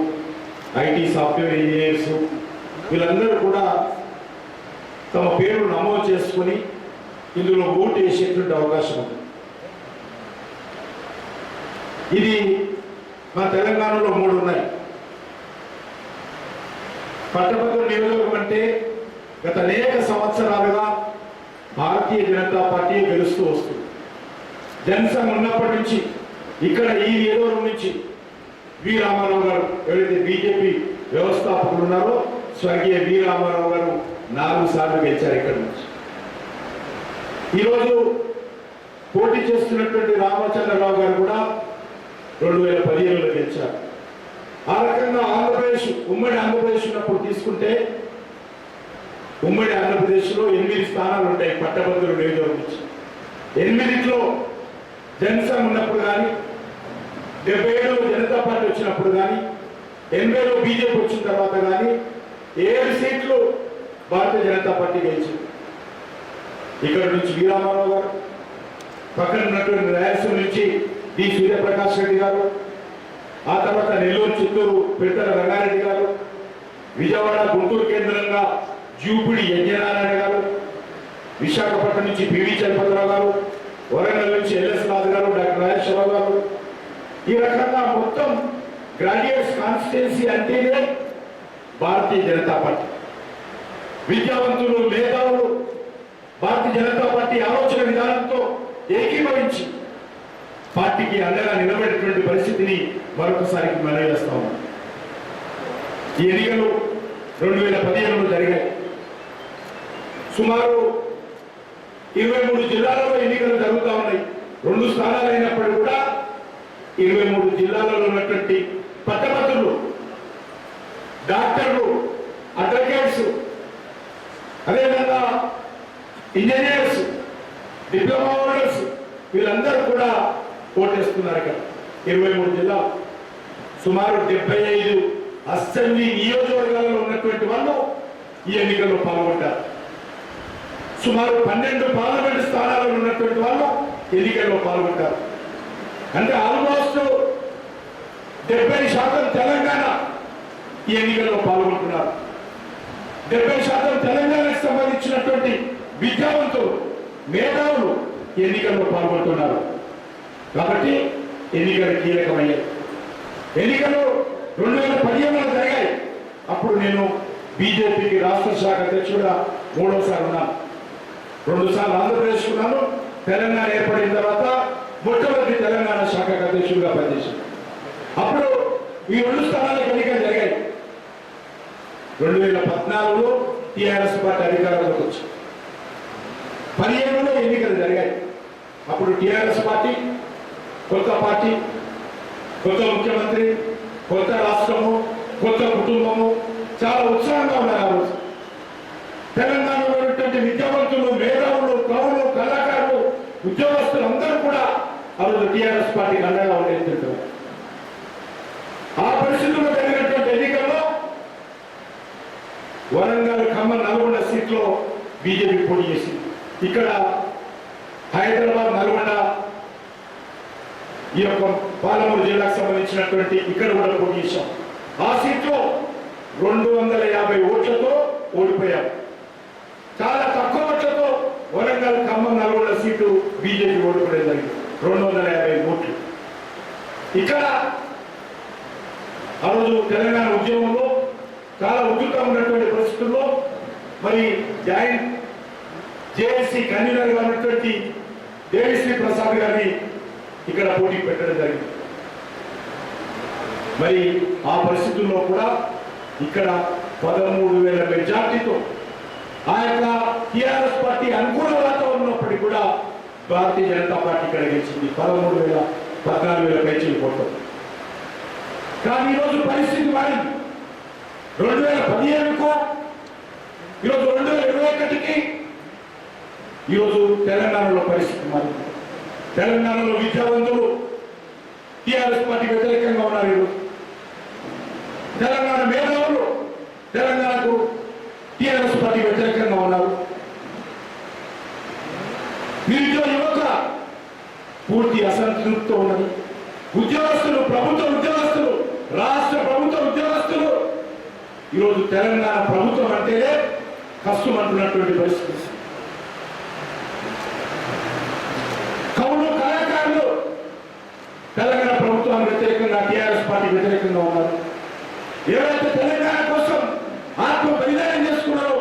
ఐటీ సాఫ్ట్వేర్ ఇంజనీర్స్, వీళ్ళందరూ కూడా తమ పేరు నమోదు చేసుకొని ఇందులో ఓటు వేసేటువంటి అవకాశం ఉంది. ఇది మన తెలంగాణలో 3 ఉన్నాయి. పట్టభద్రుల నియోజకవర్గం అంటే గత అనేక సంవత్సరాలుగా భారతీయ జనతా పార్టీ గెలుస్తూ వస్తుంది. జనసంఘ్ ఉన్నప్పటి నుంచి ఇక్కడ ఈ నియోజకవర్గం నుంచి వి రామారావు గారు ఎవరైతే బీజేపీ వ్యవస్థాపకులు ఉన్నారో స్వర్గీయ వి రామారావు గారు 4 సార్లు గెలిచారు ఇక్కడ నుంచి. ఈరోజు పోటీ చేస్తున్నటువంటి రామచంద్రరావు గారు కూడా 2015లో గెలిచారు. ఆ రకంగా ఆంధ్రప్రదేశ్, ఉమ్మడి ఆంధ్రప్రదేశ్ ఉన్నప్పుడు తీసుకుంటే ఉమ్మడి ఆంధ్రప్రదేశ్లో 8 స్థానాలు ఉంటాయి పట్టభద్రుల నియోజకవర్గం నుంచి. 8లో జనసంఘ్ ఉన్నప్పుడు కానీ, 77లో జనతా పార్టీ వచ్చినప్పుడు కానీ, 80లో బీజేపీ వచ్చిన తర్వాత కానీ 7 సీట్లు భారతీయ జనతా పార్టీ గెలిచింది. ఇక్కడ నుంచి వి రామారావు గారు, పక్కన ఉన్నటువంటి రాయలసీమ నుంచి డి సూర్యప్రకాష్ రెడ్డి గారు, ఆ తర్వాత నెల్లూరు, చిత్తూరు పెద్దల రంగారెడ్డి గారు, విజయవాడ, గుంటూరు కేంద్రంగా జూపిడి యజ్ఞనారాయణ గారు, విశాఖపట్నం నుంచి పివి చలపతిరావు గారు, వరంగల్ నుంచి ఎల్ఎస్ రాజు గారు, డాక్టర్ రాజేశ్వరరావు గారు. ఈ రకంగా మొత్తం గ్రాడ్యుయేట్స్ కాన్స్టిట్యున్సీ అంటేనే భారతీయ జనతా పార్టీ. విద్యావంతులు, మేధావులు భారతీయ జనతా పార్టీ ఆలోచన విధానంతో ఏకీభవించి పార్టీకి అండగా నిలబడేటువంటి పరిస్థితిని మరొకసారి మనవి చేస్తా ఉన్నాం. ఈ ఎన్నికలు 2015లో జరిగాయి. సుమారు 23 జిల్లాలలో ఎన్నికలు జరుగుతూ ఉన్నాయి. 2 స్థానాలు అయినప్పటికీ కూడా 23 జిల్లాలలో ఉన్నటువంటి పట్టభద్రులు, డాక్టర్లు, అడ్వకేట్స్, అదేవిధంగా ఇంజనీర్స్, డిప్లొమా హోల్డర్స్ వీళ్ళందరూ కూడా ఓటేస్తున్నారు. ఇక్కడ 23 జిల్లాలు, సుమారు 75 అసెంబ్లీ నియోజకవర్గాలలో ఉన్నటువంటి వాళ్ళు ఈ ఎన్నికల్లో పాల్గొంటారు. సుమారు 12 పార్లమెంట్ స్థానాలలో ఉన్నటువంటి వాళ్ళు ఎన్నికల్లో పాల్గొంటారు. అంటే ఆల్మోస్ట్ 70% తెలంగాణ ఈ ఎన్నికల్లో పాల్గొంటున్నారు. 70% తెలంగాణకు సంబంధించినటువంటి విద్యావంతులు, మేధావులు ఎన్నికల్లో పాల్గొంటున్నారు. కాబట్టి ఎన్నికలు కీలకమయ్యాయి. ఎన్నికలు 2015లో జరిగాయి. అప్పుడు నేను బీజేపీకి రాష్ట్ర శాఖ అధ్యక్షుడుగా 3వ సారి ఉన్నాను. 2 సార్లు ఆంధ్రప్రదేశ్ ఉన్నాను. తెలంగాణ ఏర్పడిన తర్వాత మొట్టమొదటి తెలంగాణ శాఖ అధ్యక్షుడిగా పనిచేశాను. అప్పుడు ఈ 2 స్థానాలకు ఎన్నికలు జరిగాయి. 2014లో టీఆర్ఎస్ పార్టీ అధికారంలోకి వచ్చింది. 15లో ఎన్నికలు జరిగాయి. అప్పుడు టీఆర్ఎస్ పార్టీ, కొత్త పార్టీ, కొత్త ముఖ్యమంత్రి, కొత్త రాష్ట్రము, కొత్త కుటుంబము, చాలా ఉత్సాహంగా ఉన్నారు. ఆ రోజు తెలంగాణలో ఉన్నటువంటి విద్యావంతులు, మేధావులు, కవులు, కళాకారులు, ఉద్యోగస్తులు అందరూ కూడా ఆ రోజు టీఆర్ఎస్ పార్టీకి అండగా ఉండేది. ఆ పరిస్థితుల్లో జరిగినటువంటి ఎన్నికల్లో వరంగల్, ఖమ్మం, నల్గొండ సీట్లో బీజేపీ పోటీ చేసింది. ఇక్కడ హైదరాబాద్, నల్గొండ ఈ యొక్క పాలమూరు జిల్లాకు సంబంధించినటువంటి ఇక్కడ కూడా పోటీ చేశాం. ఆ సీట్లో 250 ఓట్లతో ఓడిపోయాం. చాలా తక్కువ ఓట్లతో వరంగల్, ఖమ్మం, నల్గొండ సీటు బీజేపీ ఓడిపోవడం జరిగింది. 250 ఓట్లు. ఇక్కడ ఆ రోజు తెలంగాణ ఉద్యమంలో చాలా ఉద్యుక్తంగా ఉన్నటువంటి పరిస్థితుల్లో మరి జాయింట్ జేఏసీ కన్వీనర్గా ఉన్నటువంటి దేవిశ్రీ ప్రసాద్ గారిని ఇక్కడ పోటీ పెట్టడం జరిగింది. మరి ఆ పరిస్థితుల్లో కూడా ఇక్కడ 13,000 మెజార్టీతో ఆ యొక్క టీఆర్ఎస్ పార్టీ అనుకూల వాతావరణం ఉన్నప్పటికీ కూడా భారతీయ జనతా పార్టీ ఇక్కడ గెలిచింది. 14,000 పైచీలు కొట్టం. కానీ ఈరోజు పరిస్థితి మారింది. 2015కు ఈరోజు 2021కి ఈరోజు తెలంగాణలో పరిస్థితి మారింది. తెలంగాణలో విద్యావంతులు టీఆర్ఎస్ పార్టీ వ్యతిరేకంగా ఉన్నారు. ఈరోజు తెలంగాణ మేధావులు తెలంగాణకు టీఆర్ఎస్ పార్టీ వ్యతిరేకంగా ఉన్నారు. నిరుద్యోగ యువత పూర్తి అసంతృప్తితో ఉన్నది. ఉద్యోగస్తులు, ప్రభుత్వ ఉద్యోగస్తులు, రాష్ట్ర ప్రభుత్వ ఉద్యోగస్తులు ఈరోజు తెలంగాణ ప్రభుత్వం అంటేనే కష్టం అంటున్నటువంటి పరిస్థితి. కవులు, కళాకారులు తెలంగాణ ప్రభుత్వానికి వ్యతిరేకంగా, టీఆర్ఎస్ పార్టీ వ్యతిరేకంగా ఉన్నారు. ఎవరైతే తెలంగాణ కోసం ఆత్మ బలిదానం చేసుకున్నారో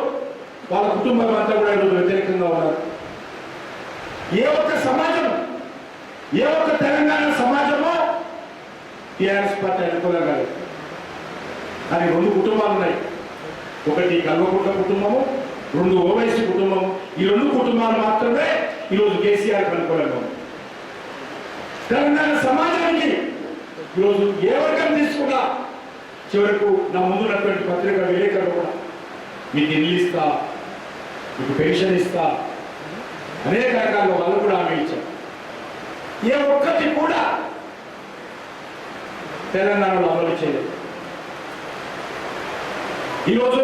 వాళ్ళ కుటుంబం అంతా కూడా ఈరోజు వ్యతిరేకంగా ఉన్నారు. ఏ ఒక్క సమాజం, ఏ ఒక్క తెలంగాణ సమాజమో టీఆర్ఎస్ పార్టీ అనుకూలంగా లేదు. కానీ 2 కుటుంబాలు ఉన్నాయి. ఒకటి కల్వకుంట్ల కుటుంబము, 2 ఓవైసీ కుటుంబము. ఈ 2 కుటుంబాలు మాత్రమే ఈరోజు కేసీఆర్ అనుకూలంగా ఉంది. తెలంగాణ సమాజానికి ఈరోజు ఏ వర్గం తీసుకున్నా చివరకు నా ముందున్నటువంటి పత్రిక విలేకరులు కూడా మీకు ఇల్లు ఇస్తా, మీకు పెన్షన్ ఇస్తా, అనేక రకాల వాళ్ళు కూడా హామీ ఇచ్చారు. ఏ ఒక్కటి కూడా తెలంగాణలో అమలు చేయలేదు. ఈరోజు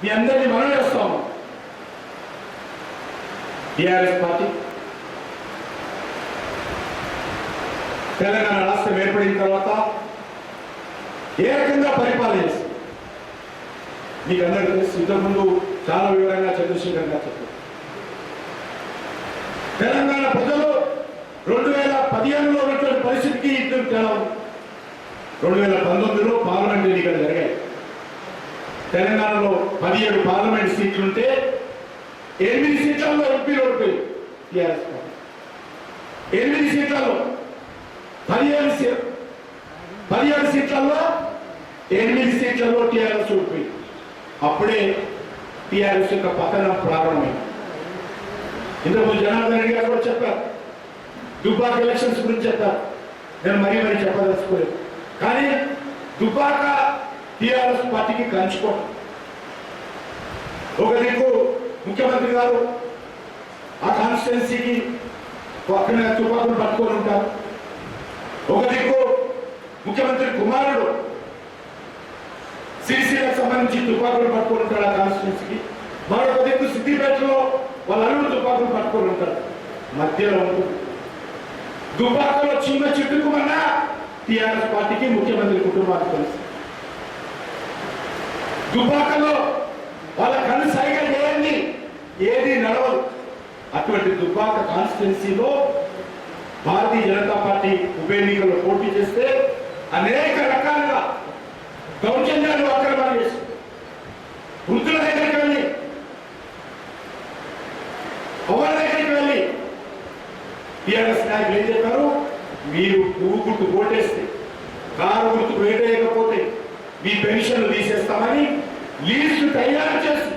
మీ అందరినీ మనం చేస్తాము. టీఆర్ఎస్ పార్టీ తెలంగాణ రాష్ట్రం ఏర్పడిన తర్వాత ఏ రకంగా పరిపాలన చేస్తుంది మీకు అందరికీ తెలుసు. ఇంతకుముందు చాలా వివరంగా చంద్రశేఖర్ గారు చెప్పారు. తెలంగాణ ప్రజలు 2015లో ఉన్నటువంటి పరిస్థితికి ఇద్దరు తేడా ఉంది. 2019లో పార్లమెంట్ ఎన్నికలు జరిగాయి. తెలంగాణలో 17 పార్లమెంట్ సీట్లుంటే 8 సీట్లలో ఎంపీలు ఓడిపోయి టీఆర్ఎస్ పార్టీ. 8 సీట్లలో 17 సీట్లలో 8 సీట్లలో టీఆర్ఎస్ ఓడిపోయి. అప్పుడే టీఆర్ఎస్ యొక్క పతనం ప్రారంభమైంది. ఇంతకుముందు జనార్దన్ రెడ్డి గారు కూడా చెప్పారు. దుబ్బాక ఎలక్షన్స్ గురించి చెప్పారు. నేను మరీ చెప్పదలుచుకోలేదు. కానీ దుబ్బాక టీఆర్ఎస్ పార్టీకి కంచుకోవడం. ఒక దిక్కు ముఖ్యమంత్రి గారు ఆ కాన్స్టిట్యున్సీకి పక్కన తుపాకులు పట్టుకొని ఉంటారు. ఒక దిక్కు ముఖ్యమంత్రి కుమారుడు సిరిసిలకు సంబంధించి తుపాకులు పట్టుకొని ఉంటాడు ఆ కాన్స్టిట్యున్సీకి. మరొక దిక్కు సిద్దిపేటలో వాళ్ళ అల్లుడు తుపాకులు పట్టుకొని ఉంటారు. మధ్యలో ఉంటుంది. దుబ్బాకలో చిన్న చిట్టుకుమన్నా టీఆర్ఎస్ పార్టీకి ముఖ్యమంత్రి కుటుంబానికి తెలుసు. దుబ్బాకలో వాళ్ళ కన్ను సైగా చేయండి, ఏది నడవదు. అటువంటి దుబ్బాక కాన్స్టిట్యున్సీలో భారతీయ జనతా పార్టీ ఉప ఎన్నికల్లో పోటీ చేస్తే అనేక రకాలుగా దౌర్జన్యాలు, అక్రమాలు చేసి వృద్ధుల దగ్గరికి వెళ్ళి, ఎవరి దగ్గరికి వెళ్ళి టీఆర్ఎస్ నాయకులు ఏం చెప్పారు? మీరు పువ్వు గుర్తు ఓటేస్తే, కారు గుర్తు వేటేయకపోతే మీ పెన్షన్లు తీసేస్తామని లీస్టు తయారు చేసి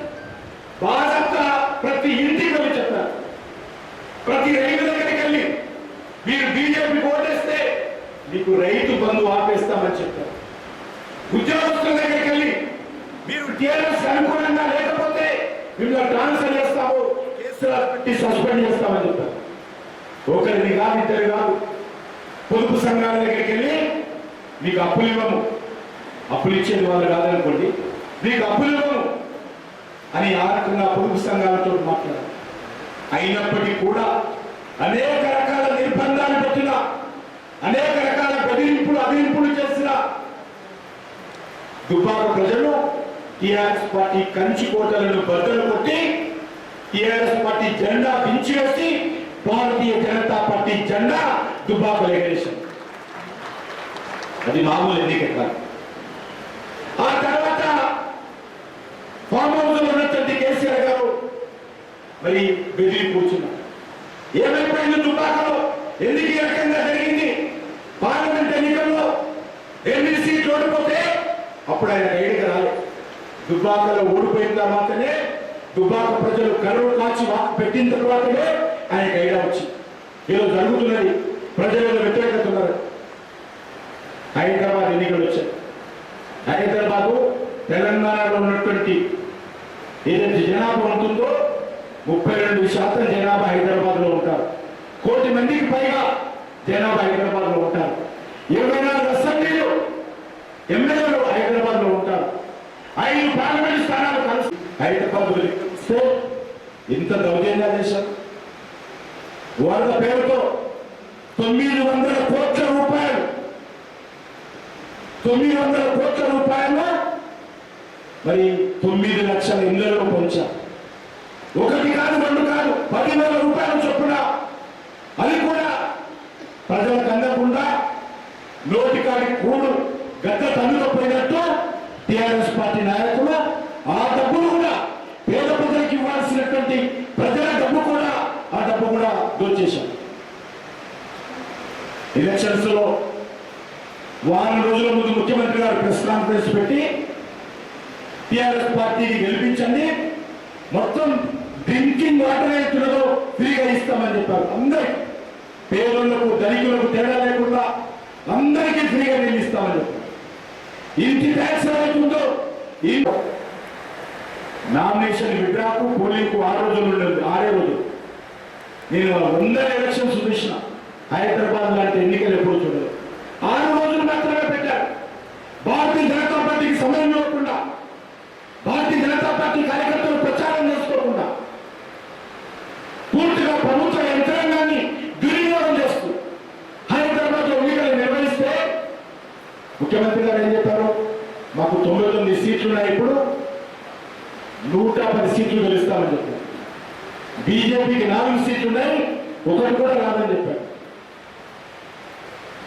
బాధంతా ప్రతి ఇంటికి వెళ్ళి చెప్పారు. ప్రతి రైతు దగ్గరికి వెళ్ళి మీరు బీజేపీ ఓటేస్తే మీకు రైతు బంధు ఆపేస్తామని చెప్పారు. ఉద్యోగస్తుల దగ్గరికి వెళ్ళి మీరు టీఆర్ఎస్ అనుకూలంగా లేకపోతే మిమ్మల్ని ట్రాన్స్ఫర్ చేస్తాము, కేసులు పెట్టి సస్పెండ్ చేస్తామని చెప్పారు. ఒకరిని కాదు, ఇద్దరు కాదు, పొదుపు సంఘాల దగ్గరికి వెళ్ళి మీకు అప్పులు ఇవ్వము, అప్పులు ఇచ్చేది వాళ్ళు కాదనుకోండి, మీకు అప్పులు ఇవ్వము అని ఆ రకంగా పొదుపు సంఘాలతో మాట్లాడారు. అయినప్పటికీ కూడా అనేక రకాల నిర్బంధాలు పెట్టిన దుబ్బాక ప్రజలు టిఆర్ఎస్ పార్టీ కంచి కోటలను బద్దలు కొట్టి టిఆర్ఎస్ పార్టీ జెండా దించివేసి భారతీయ జనతా పార్టీ జెండా దుబ్బాక ఎగరేశారు. అది మామూలు ఎన్నిక కాదు. ఆ తర్వాత ఫామ్ హౌస్ లో ఉన్నటువంటి కేసీఆర్ గారు మరి బెదిరి కూర్చున్నారు. ఏమైపోయింది దుబ్బాకలో? ఎందుకు ఈ రకంగా జరిగింది? పార్లమెంట్ ఎన్నికల్లో 8 సీట్లు ఓడిపోతే అప్పుడు ఆయన రైడ్కి రాలేదు. దుబ్బాకలో ఓడిపోయిన తర్వాతనే దుబ్బాక ప్రజలు కరువు కాచి వాకు పెట్టిన తర్వాతనే ఆయన గైడా వచ్చింది. ఏదో జరుగుతున్నది, ప్రజల వ్యతిరేకత ఉన్నారు. హైదరాబాద్ ఎన్నికలు వచ్చాయి. హైదరాబాదు తెలంగాణలో ఉన్నటువంటి ఏదైతే జనాభా ఉంటుందో 32% జనాభా హైదరాబాద్ లో ఉంటారు. 1 కోటి మందికి పైగా జనాభా హైదరాబాద్ లో ఉంటారు. 24 అసెంబ్లీలు ఎమ్మెల్యేలు హైదరాబాద్ లో ఉంటారు. 5 పార్లమెంట్ స్థానాలు కలిసి హైదరాబాద్ వస్తే ఇంత దౌర్జన్యాలు చేశారు. వరద పేరుతో 900 కోట్ల రూపాయలు 900 కోట్ల రూపాయలు మరి 9 లక్షల ఇళ్లలో పొంచారు. 1 కాదు 2 కాదు 10,000 రూపాయలు చొప్పున, అది కూడా ప్రజలకు అందకుండా నోటికాడి కూడు గద్ద తన్నుకపోయినట్టు టిఆర్ఎస్ పార్టీ నాయకులు ఆ డబ్బులు కూడా పేద ప్రజలకు ఇవ్వాల్సినటువంటి ప్రజల డబ్బు కూడా ఆ డబ్బు కూడా దోచేశారు. ఎలక్షన్స్ లో వారం రోజుల ముందు ముఖ్యమంత్రి గారు ప్రెస్ కాన్ఫరెన్స్ పెట్టి టిఆర్ఎస్ పార్టీని గెలిపించండి, మొత్తం డ్రింకింగ్ వాటర్ ఏతులలో ఫ్రీగా ఇస్తామని చెప్పారు. అందరికి, పేదలకు ధనికులకు తేడా లేకుండా అందరికీ ఫ్రీగా నీళ్ళు ఇస్తామని చెప్పారు. ఇంటి ట్యాక్స్ ఏదైతుందో ఈ నామినేషన్ విడ్రాకు పోలింగ్కు 6 రోజులు ఉండదు, 6 రోజులు. నేను 100 ఎలక్షన్స్ చూసిన హైదరాబాద్ లాంటి ఎన్నికలు ఎప్పుడు చూడలేదు. 6 రోజులు మాత్రమే పెట్టారు. భారతీయ జనతా పార్టీకి సమయం ఇవ్వకుండా, భారతీయ జనతా పార్టీ కార్యకర్తలు ప్రచారం చేసుకోకుండా పూర్తిగా ప్రభుత్వ యంత్రాంగాన్ని దుర్వినియోగం చేస్తూ హైదరాబాద్ లో ఎన్నికలు నిర్వహిస్తే ముఖ్యమంత్రి గారు ఏం చెప్పారు? మాకు 99 సీట్లు ఉన్నాయి, ఇప్పుడు 110 సీట్లు గెలుస్తామని చెప్పారు. బీజేపీకి 4 సీట్లు ఉన్నాయి, 1 కూడా రాదని చెప్పారు.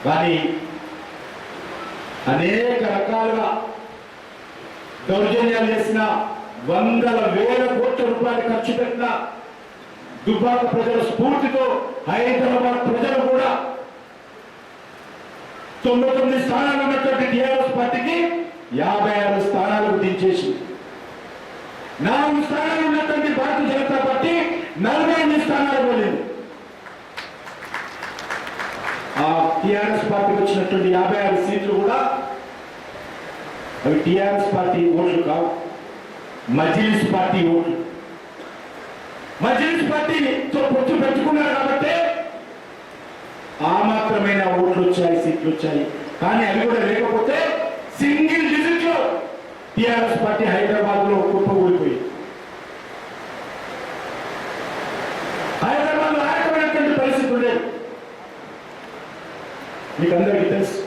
కానీ అనేక రకాలుగా దౌర్జన్యాలు చేసిన, వందల వేల కోట్ల రూపాయలు ఖర్చు పెట్టిన దుబ్బాక ప్రజల స్ఫూర్తితో హైదరాబాద్ ప్రజలు కూడా 99 స్థానాలు ఉన్నటువంటి టీఆర్ఎస్ పార్టీకి 56 స్థానాలకు దించేసి, 4 స్థానాలు ఉన్నటువంటి భారతీయ జనతా పార్టీ 48 స్థానాలు పోలేదు. ఆ టీఆర్ఎస్ పార్టీకి వచ్చినటువంటి 56 సీట్లు కూడా అవి టీఆర్ఎస్ పార్టీ ఓట్లు కావు, మజ్లిస్ పార్టీ ఓట్లు. మజ్లిస్ పార్టీతో పొత్తు పెట్టుకున్నారు కాబట్టి ఆ మాత్రమైన ఓట్లు వచ్చాయి, సీట్లు వచ్చాయి. కానీ అవి కూడా లేకపోతే సింగిల్ డిజిట్ లో టీఆర్ఎస్ పార్టీ హైదరాబాద్ లో కుప్పకూలిపోయింది. హైదరాబాద్ లో ఆరకమైనటువంటి పరిస్థితి ఉండేది. మీకు అందరికీ తెలుసు,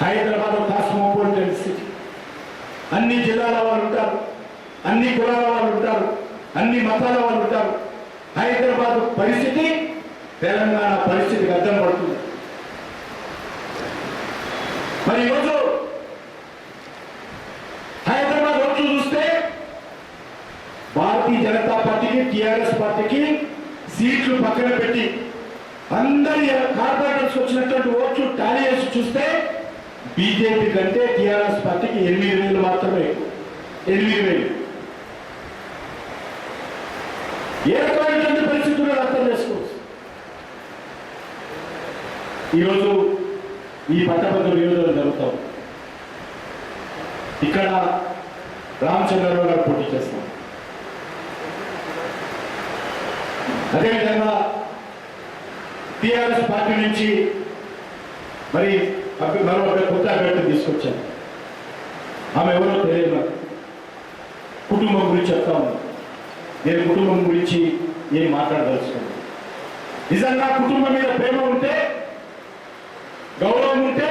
హైదరాబాద్ లో కాస్మోపాలిటన్ సిటీ, అన్ని జిల్లాల వాళ్ళు ఉంటారు, అన్ని కులాల వాళ్ళు ఉంటారు, అన్ని మతాల వాళ్ళు ఉంటారు. హైదరాబాద్ పరిస్థితి తెలంగాణ పరిస్థితికి అర్థం పడుతుంది. మరి ఈరోజు హైదరాబాద్ ఓట్లు చూస్తే భారతీయ జనతా పార్టీకి, టిఆర్ఎస్ పార్టీకి సీట్లు పక్కన పెట్టి అందరి కార్పొరేటర్స్ వచ్చినటువంటి ఓట్లు టాలీ చేసి చూస్తే బీజేపీ కంటే టిఆర్ఎస్ పార్టీకి 8,000 మాత్రమే ఎక్కువ. 8,000. ఏ రకమైనటువంటి పరిస్థితుల్లో అర్థం చేసుకోవచ్చు. ఈరోజు ఈ పట్టభద్రుల నియోజకవర్గం జరుగుతాం. ఇక్కడ రామచంద్రరావు గారు పోటీ చేస్తాం. అదేవిధంగా టిఆర్ఎస్ పార్టీ నుంచి మరి మరో కొత్త అభ్యర్థిని తీసుకొచ్చాను. ఆమె ఎవరో తెలియదు నాకు. కుటుంబం గురించి చెప్తా ఉన్నాను. నేను కుటుంబం గురించి ఏం మాట్లాడదలుచుకున్నాను. నిజంగా కుటుంబం మీద ప్రేమ ఉంటే, గౌరవం ఉంటే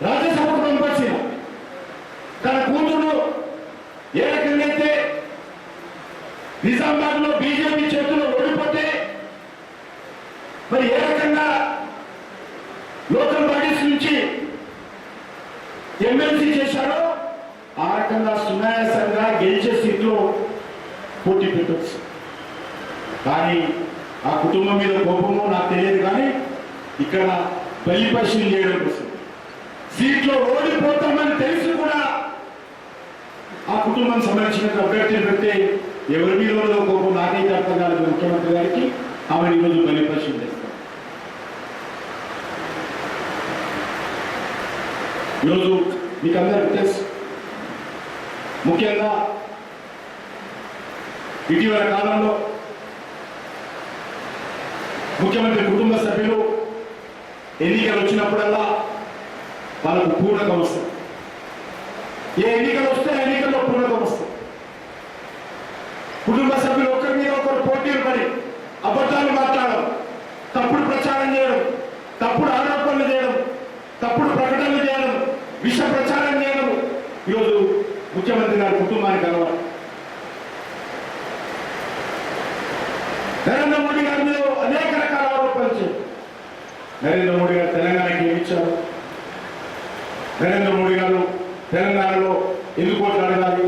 రాజ్యసభకు పంపించిన మరి ఏ రకంగా లోకల్ బాడీస్ నుంచి ఎమ్మెల్సీ చేశారో ఆ రకంగా సునాయాసంగా గెలిచే సీట్లో పోటీ పెట్టవచ్చు. కానీ ఆ కుటుంబం మీద కోపమో నాకు తెలియదు, కానీ ఇక్కడ బలి పశువులు చేయడం కోసం సీట్లో ఓడిపోతామని తెలిసి కూడా ఆ కుటుంబానికి సంబంధించిన అభ్యర్థిని పెడితే ఎవరి మీద కోపం నాకైతే అర్థం కాలేదు. ముఖ్యమంత్రి గారికి ఆమె ఈరోజు బలి పశువులు చేస్తారు. ఈరోజు మీకు అందరికీ తెలుసు, ముఖ్యంగా ఇటీవల కాలంలో ముఖ్యమంత్రి కుటుంబ సభ్యులు ఎన్నికలు వచ్చినప్పుడల్లా వాళ్ళకు పూర్ణకం వస్తుంది. ఏ ఎన్నికలు వస్తే ఆ ఎన్నికల్లో పూర్ణకం వస్తుంది. కుటుంబ సభ్యులు ఒకరి మీద ఒకరు పోటీలు పడి అబద్ధాలు మాట్లాడడం, తప్పుడు ప్రచారం చేయడం, తప్పుడు ఆరోపణలు చేయడం, తప్పుడు ప్రకటనలు చేయడం, విష ప్రచారం చేయడం ఈరోజు ముఖ్యమంత్రి గారి కుటుంబానికి అలవాటు. నరేంద్ర మోడీ గారి మీద అనేక రకాల ఆరోపణలు చేశారు. నరేంద్ర మోడీ గారు తెలంగాణకి ఏమి ఇచ్చారు? నరేంద్ర మోడీ గారు తెలంగాణలో ఎన్ని కోట్లు అడగాలి?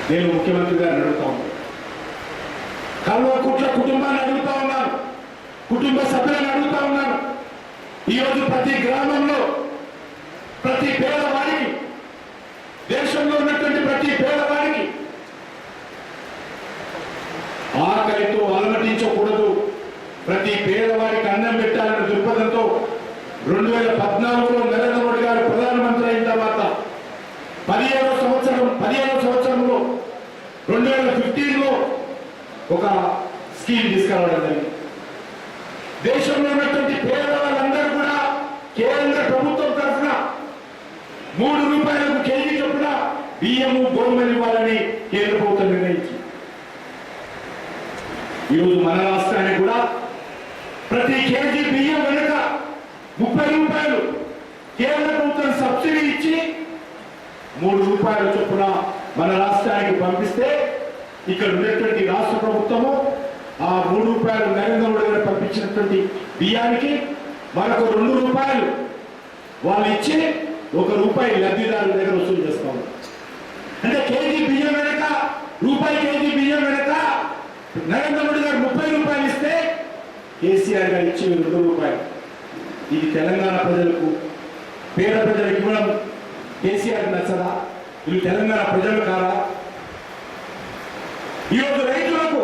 నేను ముఖ్యమంత్రి గారిని అడుగుతా ఉన్నాను, కల్వకుట్ల కుటుంబాన్ని అడుగుతా ఉన్నాను, కుటుంబ సభ్యులను అడుగుతా ఉన్నాను. ఈరోజు ప్రతి గ్రామంలో ప్రతి పేదవాడికి, దేశంలో ఉన్నటువంటి ప్రతి పేదవాడికి ఆకలితో అలమటించకూడదు, ప్రతి పేదవాడికి అన్నం పెట్టాలనే దృక్పథంతో 2014లో నరేంద్ర మోడీ గారు ప్రధానమంత్రి అయిన తర్వాత 15వ సంవత్సరంలో 2015లో ఒక స్కీమ్ తీసుకురావడం జరిగింది. దేశంలో ఉన్నటువంటి పేదవాళ్ళందరూ కూడా కేంద్ర ప్రభుత్వం తరఫున 3 రూపాయలకు కేజీ చొప్పున బియ్యము గోధుమలు ఇవ్వాలని కేంద్ర ప్రభుత్వం నిర్ణయించింది. ఈరోజు మన రాష్ట్రానికి కూడా ప్రతి కేజీ బియ్యం వెనుక 30 రూపాయలు కేంద్ర ప్రభుత్వం సబ్సిడీ ఇచ్చి 3 రూపాయల చొప్పున మన రాష్ట్రానికి పంపిస్తే ఇక్కడ ఉన్నటువంటి రాష్ట్ర ప్రభుత్వము ఆ 3 రూపాయలు నరేంద్ర మోడీ గారు పంపించినటువంటి బియ్యానికి మనకు 2 రూపాయలు వాళ్ళు ఇచ్చి 1 రూపాయి లబ్ధిదారుల దగ్గర వసూలు చేస్తాము. అంటే కేజీ బియ్యం వెనక రూపాయి, కేజీ బియ్యం వెనక నరేంద్ర మోడీ గారు 30 రూపాయలు ఇస్తే కేసీఆర్ గారు ఇచ్చి 2 రూపాయలు. ఇది తెలంగాణ ప్రజలకు, పేద ప్రజలకు ఇవ్వడం కేసీఆర్ నచ్చదా? వీళ్ళు తెలంగాణ ప్రజలు కాదా? ఈరోజు రైతులకు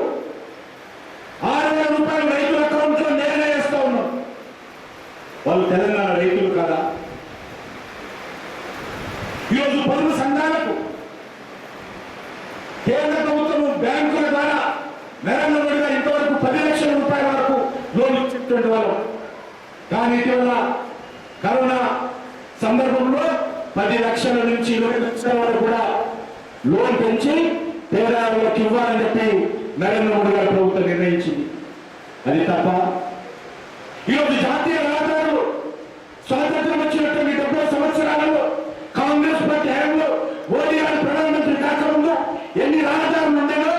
6,000 రూపాయలు రైతుల అకౌంట్లో నేరుగా వేస్తా ఉన్నాం. వాళ్ళు తెలంగాణ రైతులు కాదా? ఈరోజు పొదుపు సంఘాలకు కేంద్ర ప్రభుత్వం బ్యాంకుల ద్వారా నరేంద్ర మోడీ గారు ఇంతవరకు 10 లక్షల రూపాయల వరకు లోన్ ఇచ్చినటువంటి వాళ్ళు. కానీ ఇటీవల కరోనా సందర్భంలో 10 లక్షల నుంచి 20 లక్షల వరకు కూడా లోన్ పెంచి పేదవాళ్ళకి ఇవ్వాలని చెప్పి నరేంద్ర మోడీ గారి ప్రభుత్వం నిర్ణయించింది. అది తప్ప ఈరోజు జాతీయ రహదారులు స్వాతంత్రం వచ్చినటువంటి 70 సంవత్సరాలలో కాంగ్రెస్ పార్టీ హయాంలో మోడీ గారు ప్రధానమంత్రి కాకముందు ఎన్ని రహదారులు ఉండేవో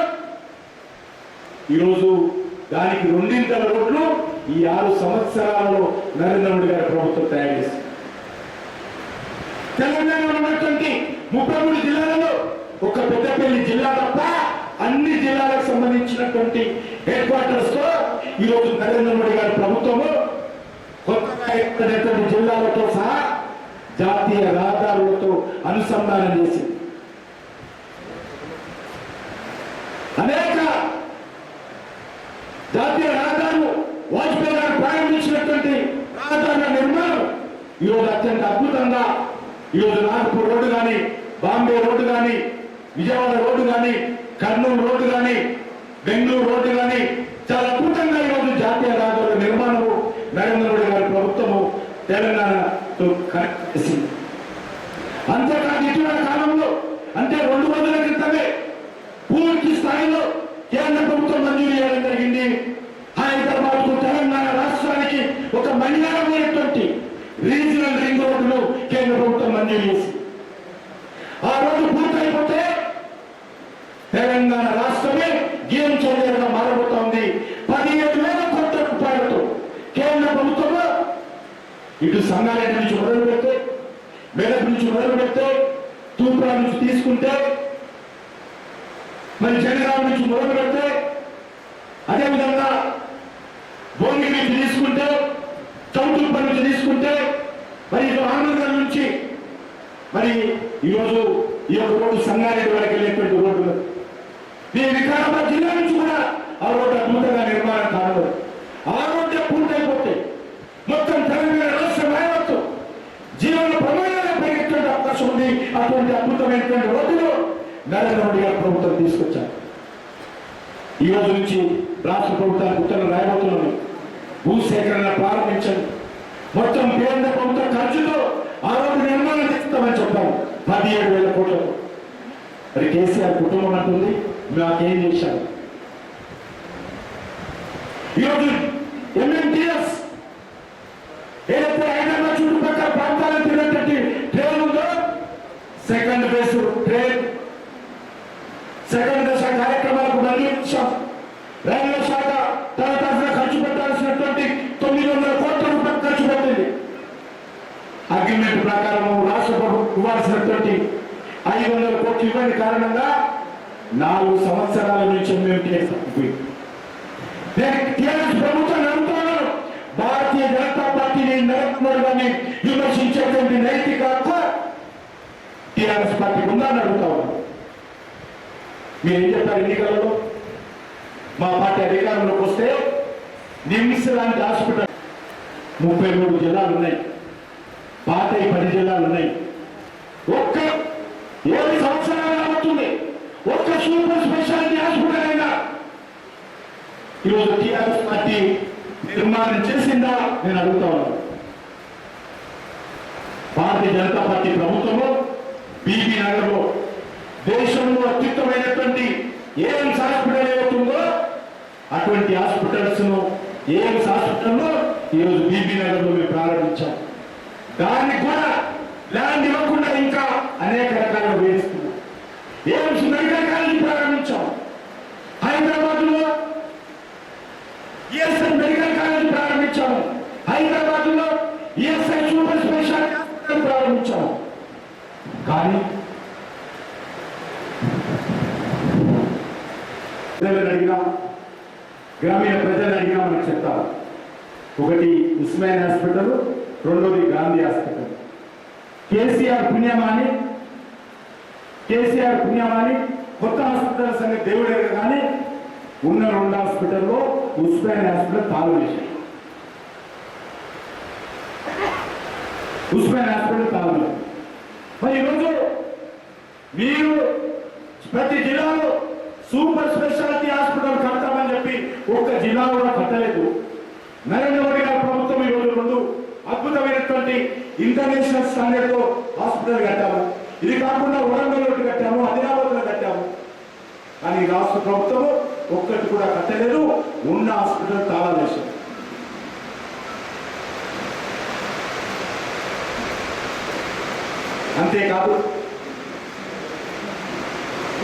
ఈరోజు దానికి 2 రోడ్లు ఈ 6 సంవత్సరాలలో నరేంద్ర మోడీ గారి ప్రభుత్వం తయారు చేసింది. తెలంగాణలో ఉన్నటువంటి 33 జిల్లాలలో ఒక పెద్దపల్లి జిల్లా తప్ప అన్ని జిల్లాలకు సంబంధించినటువంటి హెడ్ క్వార్టర్స్ తో ఈరోజు నరేంద్ర మోడీ గారి ప్రభుత్వము కొత్తగా ఏర్పడినటువంటి జిల్లాలతో సహా జాతీయ రహదారులతో అనుసంధానం చేసింది. అనేక జాతీయ రహదారులు వాజ్పేయి గారు ప్రారంభించినటువంటి రహదారుల నిర్మాణం ఈరోజు అత్యంత అద్భుతంగా ఈరోజు నాగపూర్ రోడ్డు కానీ, బాంబే రోడ్డు కానీ, విజయవాడ రోడ్డు కానీ, కర్నూలు రోడ్డు కానీ, బెంగళూరు రోడ్డు కానీ చాలా అద్భుతంగా ఈరోజు జాతీయ రహదారుల నిర్మాణము నరేంద్ర మోడీ గారి ప్రభుత్వము తెలంగాణతో కనెక్ట్ చేసింది. అంతేకాదు ఇటీవల కాలంలో అంటే 2 రోజుల క్రితమే పూర్తి స్థాయిలో కేంద్ర ప్రభుత్వం మంజూరు చేయడం జరిగింది. హైదరాబాద్ కు తెలంగాణ రాష్ట్రానికి ఒక మహిళమైనటువంటి రీజనల్ రింగ్ రోడ్డును కేంద్ర ప్రభుత్వం మంజూరు చేసింది. ఆ రోజు పూర్తయిపోతే తెలంగాణ రాష్ట్రమే గేమ్ చేంజర్ గా మారబోతోంది. ఇటు సంగారెడ్డి నుంచి మొదలు పెడితే, మెదక్ నుంచి మొదలు పెడితే, తూప్రా నుంచి తీసుకుంటే, మరి జనగామ నుంచి మొదలు పెడితే, అదేవిధంగా భోగిరి నుంచి తీసుకుంటే, చౌటుప్పల్ నుంచి తీసుకుంటే, మరి ఇటు ఆనందం నుంచి మరి ఈరోజు ఈ యొక్క రోడ్డు సంగారెడ్డి వరకు వెళ్ళేటువంటి రోడ్డు, ఈ వికారాబాద్ జిల్లా నుంచి కూడా ఆ రోడ్డు అద్భుతంగా నిర్మాణం కావాలి. ఆ రోడ్డే పూర్తయిపోతే మొత్తం తెలంగాణ రాష్ట్ర నాయకత్వం జీవన ప్రమాణాలు పెరిగే అవకాశం ఉంది. అటువంటి అద్భుతమైనటువంటి రోడ్డులో నరేంద్ర మోడీ గారు ప్రభుత్వం తీసుకొచ్చారు. ఈ రోజు నుంచి రాష్ట్ర ప్రభుత్వానికి ఉత్తర్వులు రాయబోతున్నాను. భూసేకరణ ప్రారంభించండి. మొత్తం కేంద్ర ప్రభుత్వ ఖర్చుతో ఆ రోడ్డు నిర్మాణం చేస్తామని చెప్పాము 17,000 కోట్లతో. మరి కేసీఆర్ కుటుంబం అంటుంది మాకేం చేశారు. ఈరోజు MMTS ఏదైతే హైదరాబాద్ చుట్టుపక్కల ప్రాంతాలను తిరిగేటట్టు ట్రైన్ ఉందో, సెకండ్ ఫేజ్ ట్రైన్ సెకండ్ దశ కార్యక్రమాలకు మళ్లించాం. రైల్వే శాఖ తన తరఫున ఖర్చు పెట్టాల్సినటువంటి 900 కోట్ల రూపాయలు ఖర్చు పెట్టింది. అగ్రిమెంట్ ప్రకారం రాష్ట్ర ప్రభుత్వం ఇవ్వాల్సినటువంటి 500 కోట్లు ఇవ్వని కారణంగా 4 సంవత్సరాల నుంచి MMTS తప్పిపోయింది. టీఆర్ఎస్ ప్రభుత్వాన్ని అడుగుతున్నాను, భారతీయ జనతా పార్టీని నరేంద్ర మోడీ గారిని విమర్శించేటువంటి నైతిక హక్కు టీఆర్ఎస్ పార్టీకి ఉందని అడుగుతా ఉన్నాను. మీరేం చెప్పారు ఎన్నికలలో? మా పార్టీ అధికారంలోకి వస్తే నిమ్స్ లాంటి హాస్పిటల్ 33 జిల్లాలు ఉన్నాయి, పాత 10 జిల్లాలు ఉన్నాయి. ఒక్క 7 సంవత్సరాలు అవుతుంది ఒక్క సూపర్ స్పెషాలిటీ హాస్పిటల్ అయినా ఈరోజు టీఆర్ఎస్ పార్టీ నిర్మాణం చేసిందా నేను అడుగుతా ఉన్నాను. భారతీయ జనతా పార్టీ ప్రభుత్వము బీబీ నగర్లో దేశంలో అత్యుత్తమైనటువంటి ఏఎంస్ హాస్పిటల్ ఏమవుతుందో అటువంటి హాస్పిటల్స్ ను ఏఎంస్ హాస్పిటల్లో ఈరోజు బీబీ నగర్లో మేము ప్రారంభించాం. దానికి కూడా ల్యాండ్ ఇవ్వకుండా ఇంకా అనేక రకాలుగా వేస్తున్నాం. ఏఎంస్ మెడికల్ కాలేజీ ప్రారంభించాం. హైదరాబాద్ లో ఈఎస్ఐ మెడికల్ కాలేజీ ప్రారంభించాము. హైదరాబాద్ లో ఈఎస్ఐ సూపర్ స్పెషాలిటీ హాస్పిటల్ ప్రారంభించాము. కానీ అడిగినా గ్రామీణ ప్రజలు అడిగినా మనకు చెప్తారు. ఒకటి ఉస్మాన్ హాస్పిటల్, రెండోది గాంధీ హాస్పిటల్. కేసీఆర్ పుణ్యమాని కొత్త హాస్పిటల్ సంగతి దేవుడే కానీ ఉన్న 2 హాస్పిటల్లో ఉస్మాన్ హాస్పిటల్ తాళం వేశారు. ఉస్మాన్ హాస్పిటల్ తాళం. మరి ఈరోజు మీరు ప్రతి జిల్లాలో సూపర్ స్పెషాలిటీ హాస్పిటల్ కడతామని చెప్పి ఒక్క జిల్లా కూడా కట్టలేదు. నరేంద్ర మోడీ గారి ప్రభుత్వం ఈరోజు 2 అద్భుతమైనటువంటి ఇంటర్నేషనల్ స్టాండర్డ్ తో హాస్పిటల్ కట్టాము. ఇది కాకుండా వరంగల్ ఒకటి కట్టాము, ఆదిలాబాద్ లో కట్టాము. కానీ రాష్ట్ర ప్రభుత్వం ఒక్కటి కూడా కట్టలేదు. ఉన్న హాస్పిటల్ తాళాలు వేశారు. అంతేకాదు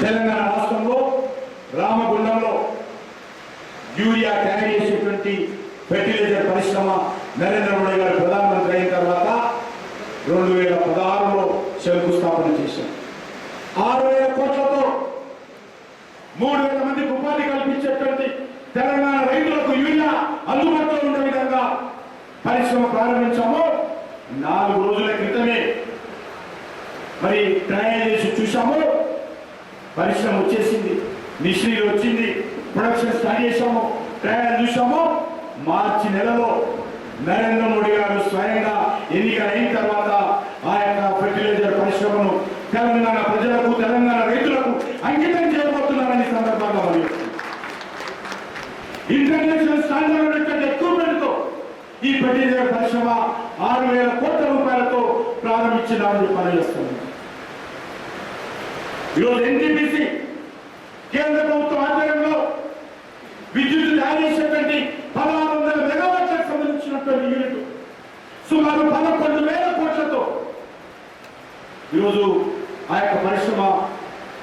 తెలంగాణ రాష్ట్రంలో రామగుండంలో యూరియా తయారు చేసేటువంటి ఫెర్టిలైజర్ పరిశ్రమ నరేంద్ర మోడీ గారు ప్రధానమంత్రి అయిన తర్వాత 2016లో శంకుస్థాపన చేశారు. 6,000 కోట్లతో 3,000 మందికి ఉపాధి కల్పించేటువంటి తెలంగాణ రైతులకు యూరియా అందుబాటులో ఉండే విధంగా పరిశ్రమ ప్రారంభించాము. 4 రోజుల క్రితమే మరి ట్రయల్ చేసి చూసాము. పరిశ్రమ వచ్చేసింది, మిషనరీ వచ్చింది, ప్రొడక్షన్ స్టార్ట్ చేశాము, ట్రయల్ చూసాము. మార్చి నెలలో నరేంద్ర మోడీ గారు స్వయంగా ఎన్నికలైన తర్వాత ఆ యొక్క ఫెర్టిలైజర్ పరిశ్రమను తెలంగాణ ప్రజలకు, తెలంగాణ రైతులకు అంకితం చేయబోతున్నారని సందర్భంగా మరి ఇంటర్నేషనల్ స్టాండర్డ్ ఎక్విప్మెంట్ తో ఈ ఫెర్టిలైజర్ పరిశ్రమ 6,000 కోట్ల రూపాయలతో ప్రారంభించిందని చెప్పి చేస్తుంది. ఈరోజు ఎన్టీపీసీ కేంద్ర ప్రభుత్వం ఆధ్వర్యంలో విద్యుత్ తయారు చేసేటువంటి 1,600 మెగావాట్లకు సంబంధించినటువంటి యూనిట్ సుమారు 11,000 కోట్లతో ఈరోజు ఆ యొక్క పరిశ్రమ,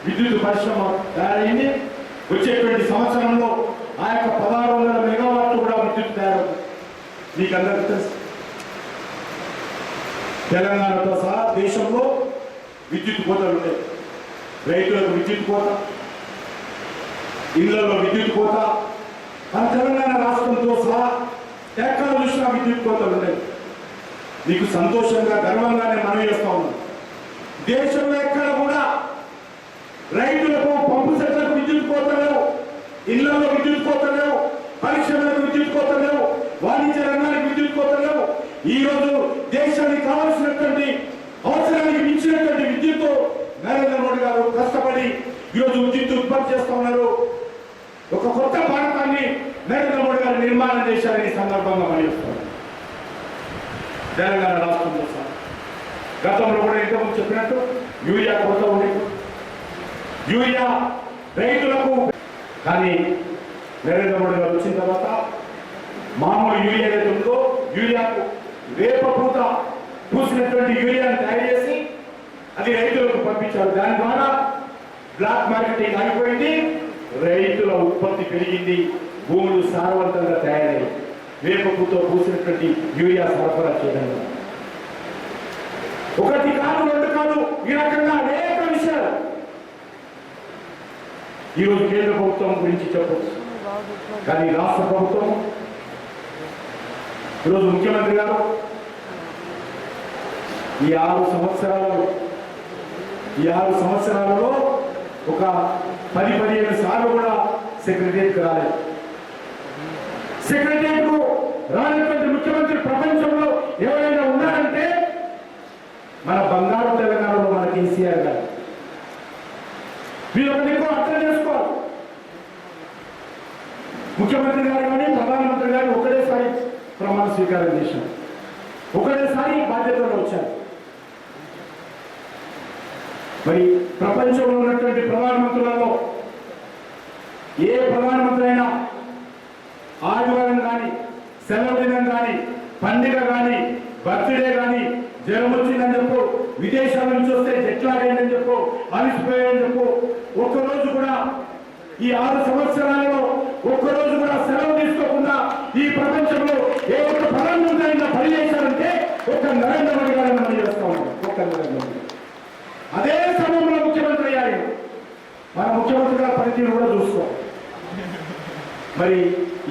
విద్యుత్ పరిశ్రమ తయారైంది. వచ్చేటువంటి సంవత్సరంలో ఆ యొక్క 1,600 మెగావాట్లు కూడా విద్యుత్ తయారవుతుంది. మీకు అందరికీ తెలుసు. తెలంగాణతో సహా దేశంలో విద్యుత్ కోతలు ఉంటాయి. రైతులకు విద్యుత్ కోత, ఇళ్లలో విద్యుత్ కోత, మన తెలంగాణ రాష్ట్రంతో సహా ఎక్కడ చూసినా విద్యుత్ కోతలు ఉన్నాయి. నీకు సంతోషంగా గర్వంగానే మనవి చేస్తా ఉన్నాం. దేశంలో ఎక్కడ కూడా రైతులకు పంపు సెట్లకు విద్యుత్ కోత లేవు, ఇళ్లలో విద్యుత్ కోత లేవు, పరిశ్రమలకు విద్యుత్ కోత లేవు, వాణిజ్య రంగానికి విద్యుత్ కోత లేవు. ఈ రోజు దేశానికి కావాల్సినటువంటి అవసరానికి మించినటువంటి విద్యుత్ నరేంద్ర మోడీ గారు కష్టపడి ఈరోజు విద్యుత్ ఉత్పత్తి చేస్తూ ఉన్నారు. ఒక కొత్త భారతాన్ని నరేంద్ర మోడీ గారు నిర్మాణం చేశారని సందర్భంగా మనీస్తున్నారు. తెలంగాణ రాష్ట్రంలో సార్ గతంలో కూడా ఇంతకుముందు చెప్పినట్టు యూరియా కొరత ఉండేది, యూరియా రైతులకు. కానీ నరేంద్ర మోడీ గారు వచ్చిన తర్వాత మామూలు యూరియా ఏదైతే ఉందో యూరియాకు వేప పూత పూసినటువంటి యూరియాను తయారు చేసి అది రైతులకు పంపించారు. దాని ద్వారా బ్లాక్ మార్కెటింగ్ ఆగిపోయింది, రైతుల ఉత్పత్తి పెరిగింది, భూములు సారవంతంగా తయారయ్యాయి. వేప పూతో పూసినటువంటి యూరియా సరఫరా చేయడం ఒకటి కాదు, రెండు కాదు, ఈ రకంగా అనేక విషయాలు ఈరోజు కేంద్ర ప్రభుత్వం గురించి చెప్పవచ్చు. కానీ రాష్ట్ర ప్రభుత్వం ఈరోజు ముఖ్యమంత్రి గారు ఈ 6 సంవత్సరాలలో ఒక 10-15 సార్లు కూడా సెక్రటరియట్కి రాలేదు. సెక్రటరియట్ రానటువంటి ముఖ్యమంత్రి ప్రపంచంలో ఎవరైనా ఉన్నారంటే మన బంగారు తెలంగాణలో మన కేసీఆర్ గారు. మీరు ఒకటి ఎక్కువ అర్థం చేసుకోవాలి. ముఖ్యమంత్రి గారు కానీ ప్రధానమంత్రి గారు ఒకటేసారి ప్రమాణ స్వీకారం చేశారు, ఒకటేసారి బాధ్యతలు వచ్చారు. మరి ప్రపంచంలో ఉన్నటువంటి ప్రధానమంత్రులలో ఏ ప్రధానమంత్రి అయినా ఆదివారం కానీ, సెలవు దినం కానీ, పండుగ కానీ, బర్త్డే కానీ, జ్వరం వచ్చిందని చెప్పు, విదేశాల నుంచి వస్తే జట్లాగైందని చెప్పు, అలసిపోయాయని చెప్పు, ఒక్కరోజు కూడా ఈ 6 సంవత్సరాలలో ఒక్కరోజు కూడా సెలవు తీసుకోకుండా ఈ ప్రపంచంలో ఏ ఒక్క ప్రధానమంత్రి అయినా పనిచేశారంటే ఒక్క నరేంద్ర మోడీ గారిని మనం చేస్తా ఉన్నాం. ఒక్క నరేంద్ర మోడీ అదే సమయంలో ముఖ్యమంత్రి అయ్యారు. మన ముఖ్యమంత్రి గారి పనితీరు కూడా చూసుకోవాలి. మరి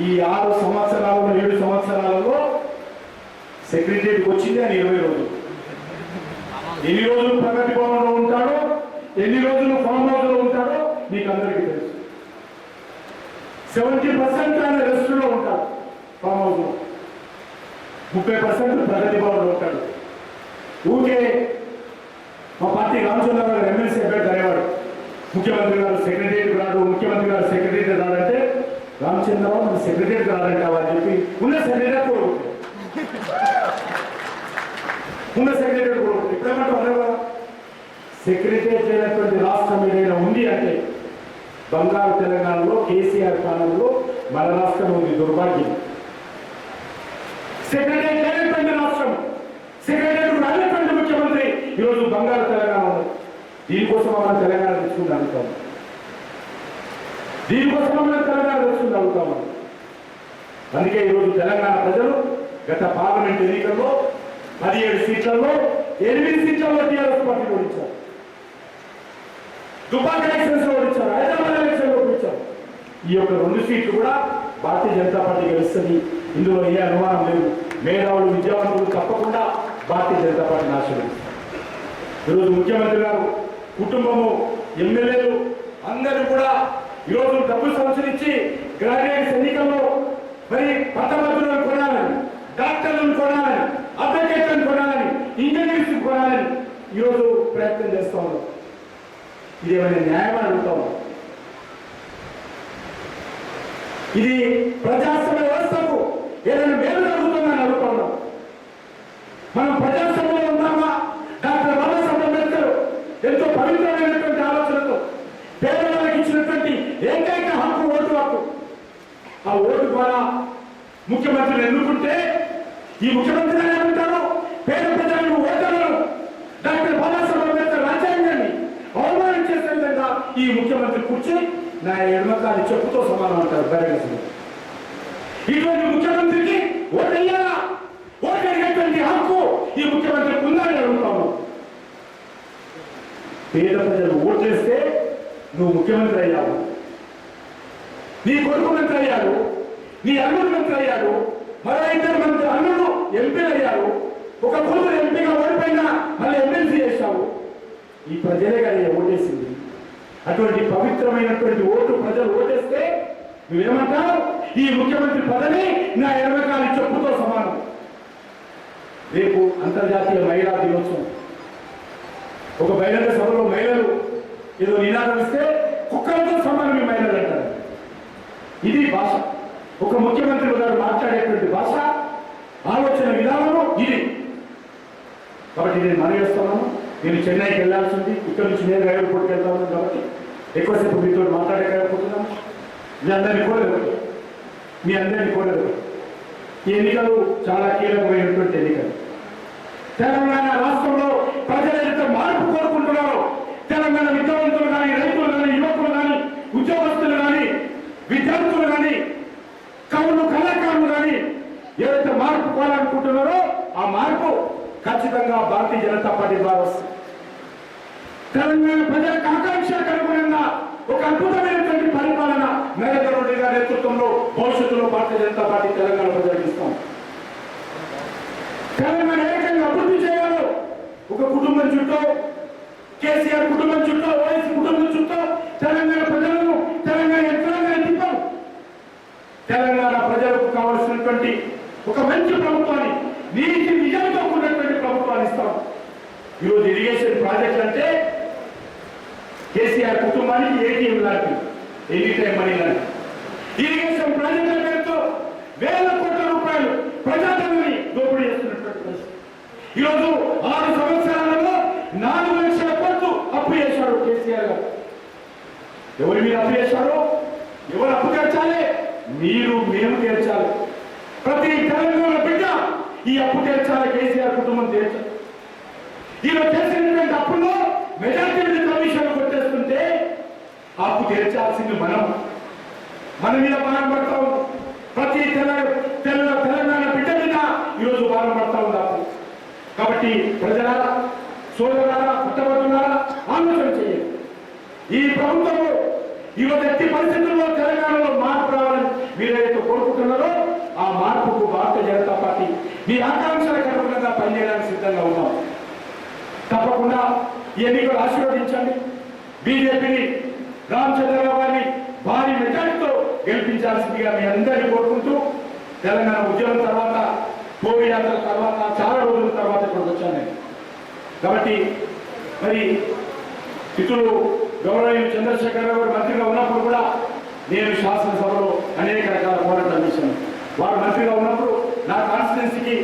ఈ 6 సంవత్సరాలలో 7 సంవత్సరాలలో సెక్రటరీకి వచ్చింది అని 20 రోజులు. ఎన్ని రోజులు ప్రగతి భవన్లో ఉంటాడో, ఎన్ని రోజులు ఫామ్ హౌస్ లో ఉంటాడో మీకు అందరికీ తెలుసు. 70% ఆయన రెస్ట్ లో ఉంటాడు ఫామ్ హౌస్ లో, 30% ప్రగతి భవన్ లో ఉంటాడు. ఊకే మా పార్టీ రామచంద్ర గారు ఎమ్మెల్సీ అభ్యర్థి అనేవాడు, ముఖ్యమంత్రి గారు సెక్రటరీకి రాడు, ముఖ్యమంత్రి గారు సెక్రటరీ రాడంటే రామచంద్రరావు మన సెక్రటరీకి రాడంటావా అని చెప్పి ఉన్న సెక్రటరీ కోరుకుంటాడు. ఉన్న సెక్రటరీ కోరుకుంటాడు. ఇప్పుడేమంటావు అనేవా? సెక్రటరీ చేయనటువంటి రాష్ట్రం ఏదైనా ఉంది అంటే బంగారు తెలంగాణలో కేసీఆర్ కాలంలో మన రాష్ట్రం ఉంది. దుర్భాగ్యం. సెక్రటరీ చేయనటువంటి రాష్ట్రం, సెక్రటరీ రానటువంటి ముఖ్యమంత్రి ఈరోజు బంగారు తెలంగాణ ఉంది. దీనికోసం మనం తెలంగాణ తెచ్చుకుంటూ అడుగుతాం, దీనికోసం మనం తెలంగాణ తెచ్చుకుంటూ అడుగుతాం. అందుకే ఈరోజు తెలంగాణ ప్రజలు గత పార్లమెంట్ ఎన్నికల్లో 17 సీట్లలో 8 సీట్లలో టీఆర్ఎస్ పార్టీ ఓడించారు, దుబాక్ ఎలక్షన్స్ లో ఓడించారు, హైదరాబాద్ ఎలక్షన్ లో ఓడించారు. ఈ యొక్క 2 సీట్లు కూడా భారతీయ జనతా పార్టీ గెలుస్తుంది. ఇందులో ఏ అనుమానం లేదు. మేధావులు, విద్యావంతులు తప్పకుండా భారతీయ జనతా పార్టీ నాశనం. ఈరోజు ముఖ్యమంత్రి గారు కుటుంబము, ఎమ్మెల్యేలు అందరూ కూడా ఈరోజు డబ్బులు సంచరించి గ్రాడ్యుయేట్స్ ఎన్నికల్లో మరి పట్టభద్రులను కొనాలని, డాక్టర్లను కొనాలని, అడ్వకేట్లను కొనాలని, ఇంజనీర్స్ కొనాలని ఈరోజు ప్రయత్నం చేస్తూ ఉన్నారు. ఇదేమైనా న్యాయం అడుగుతా ఉన్నాం. ఇది ప్రజాస్వామ్య వ్యవస్థకు ఏదైనా మేలు జరుగుతుందని అడుగుతా ఉన్నాం. మనం ప్రజాస్వామ్యంలో ఉన్నామా? డాక్టర్ బాబాసాహెబ్ అంబేద్కర్ ఎంతో పవిత్రమైనటువంటి ఆలోచనతో పేదవాళ్ళకి ఇచ్చినటువంటి ఏకైక హక్కు ఓటు హక్కు. ఆ ఓటు ద్వారా ముఖ్యమంత్రిని ఎన్నుకుంటే ఈ ముఖ్యమంత్రి ఏమంటారు? పేద ప్రజలను, ఓటర్లను డాక్టర్ బాబాసాహెబ్ అంబేద్కర్ రాజ్యాంగాన్ని అవమానం చేసే విధంగా ఈ ముఖ్యమంత్రి కూర్చొని నా ఎడమకాలి చెప్పుతో సమానం అంటారు బెరగసి. ఇటువంటి ముఖ్యమంత్రికి ఓటు అయ్యారా? ఓటు అడిగేటువంటి హక్కు ఈ ముఖ్యమంత్రికి ఉందని పేద ప్రజలు ఓట్లేస్తే నువ్వు ముఖ్యమంత్రి అయ్యావు, నీ కొడుకు మంత్రి అయ్యాడు, నీ అల్లుడు మంత్రి అయ్యాడు, మరో ఇద్దరు మంత్రి అల్లుడు ఎంపీలు అయ్యారు, ఒక కూతురు ఎంపీగా ఓడిపోయినా మళ్ళీ ఎమ్మెల్సీ చేశావు. ఈ ప్రజలే కదా ఓటేసింది. అటువంటి పవిత్రమైనటువంటి ఓటు ప్రజలు ఓటేస్తే నువ్వేమంటావు? ఈ ముఖ్యమంత్రి పదవి నా ఎడమకాలి చెప్పుతో సమానం. రేపు అంతర్జాతీయ మహిళా దినోత్సవం. ఒక బహిరంగ సభలో మహిళలు ఏదో నినాదం ఇస్తే కుక్కలతో సమానం ఈ మహిళలు అంటారు. ఇది భాష. ఒక ముఖ్యమంత్రి గారు మాట్లాడేటువంటి భాష, ఆలోచన విధానము ఇది. కాబట్టి నేను మనవి చేస్తున్నాను. నేను చెన్నైకి వెళ్లాల్సి ఉంది. ఇక్కడ నుంచి నేను ఎయిర్పోర్ట్కి వెళ్తా ఉన్నాను కాబట్టి ఎక్కువసేపు మీతో మాట్లాడలేకపోతున్నాను. మీ అందరినీ కోరలేదు. ఈ ఎన్నికలు చాలా కీలకమైనటువంటి ఎన్నికలు. తెలంగాణ రాష్ట్రంలో ప్రజలు ఎంత మార్పు కోరుకుంటున్నారో, తెలంగాణ విద్యావంతులు కానీ, రైతులు కానీ, యువకులు కానీ, ఉద్యోగస్తులు కానీ, విద్యార్థులు కానీ, కవులు కళాకారులు కానీ ఏదైతే మార్పు కోరాలనుకుంటున్నారో ఆ మార్పు ఖచ్చితంగా భారతీయ జనతా పార్టీ ద్వారా వస్తుంది. తెలంగాణ ప్రజలకు ఆకాంక్షలకు అనుగుణంగా ఒక అద్భుతమైనటువంటి పరిపాలన నరేంద్ర మోడీ గారి నేతృత్వంలో భవిష్యత్తులో భారతీయ జనతా పార్టీ తెలంగాణ ప్రజలకు ఇస్తాం. తెలంగాణ ఏకంగా అభివృద్ధి చేయాలో ఒక కుటుంబం చుట్టూ, కేసీఆర్ కుటుంబం చుట్టూ, వైఎస్ కుటుంబం చుట్టూ తెలంగాణ ప్రజలను, తెలంగాణ యంత్రాంగాన్ని తిప్పాం. తెలంగాణ ప్రజలకు కావలసినటువంటి ఒక మంచి ప్రభుత్వాన్ని, నీతి నిజంతో కూడినటువంటి ప్రభుత్వాన్ని ఇస్తాం. ఈరోజు ఇరిగేషన్ ప్రాజెక్ట్ అంటే కేసీఆర్ కుటుంబానికి ఏటీఎం లాంటి, ఎనీ టైం మనీ లాంటి ఇరిగేషన్ ప్రాజెక్టుల పేరుతో వేల కోట్ల రూపాయలు ప్రజాధనాన్ని దోపిడీ చేస్తున్నటువంటి పరిస్థితి. ఈరోజు 6 సంవత్సరాలలో 4 లక్షల కోట్లు అప్పు చేశాడు కేసీఆర్ గారు. ఎవరి మీద అప్పు చేశారో, ఎవరు అప్పు తీర్చాలి? మీరు, మేము తీర్చాలి. ప్రతి తెలంగాణ బిడ్డ ఈ అప్పు తీర్చాలి, కేసీఆర్ కుటుంబం తీర్చాలి. ఈరోజు చేసినటువంటి అప్పుల్లో మెజార్టీ కమిషన్ కొట్టేస్తుంటే అప్పు తీర్చాల్సింది మన మీద భారం పడతా ఉంది. ప్రతి తెలంగాణ బిడ్డ మీద ఈరోజు భారం పడతా ఉంది అప్పు. కాబట్టి ప్రజలారా, సోదరులారా, పుట్టబడుతున్నారా, ఆలోచన చేయండి. ఈ ప్రభుత్వము ఈరోజు ఎట్టి పరిస్థితుల్లో తెలంగాణలో మార్పు రావాలని మీరైతే కోరుకుంటున్నారో ఆ మార్పుకు భారతీయ జనతా పార్టీ మీ ఆకాంక్షలకు అనుగుణంగా పనిచేయడానికి సిద్ధంగా ఉన్నాం. తప్పకుండా ఈ ఎన్నికలు ఆశీర్వదించండి. బీజేపీని, రామచంద్రరావు గారిని భారీ మెజార్టీతో గెలిపించాల్సిందిగా మీ అందరినీ కోరుకుంటూ, తెలంగాణ ఉద్యమం తర్వాత, కోవిడ్ యాత్ర తర్వాత, చాలా రోజుల తర్వాత ఇక్కడికి వచ్చాను నేను. కాబట్టి మరి ఇతరులు గౌరవనీయులు చంద్రశేఖర్ గారు మంత్రిగా ఉన్నప్పుడు కూడా నేను శాసనసభలో అనేక రకాల పోరాటాలు చేశాను. వారు మంత్రిగా ఉన్నప్పుడు నా కాన్స్టిట్యున్సీకి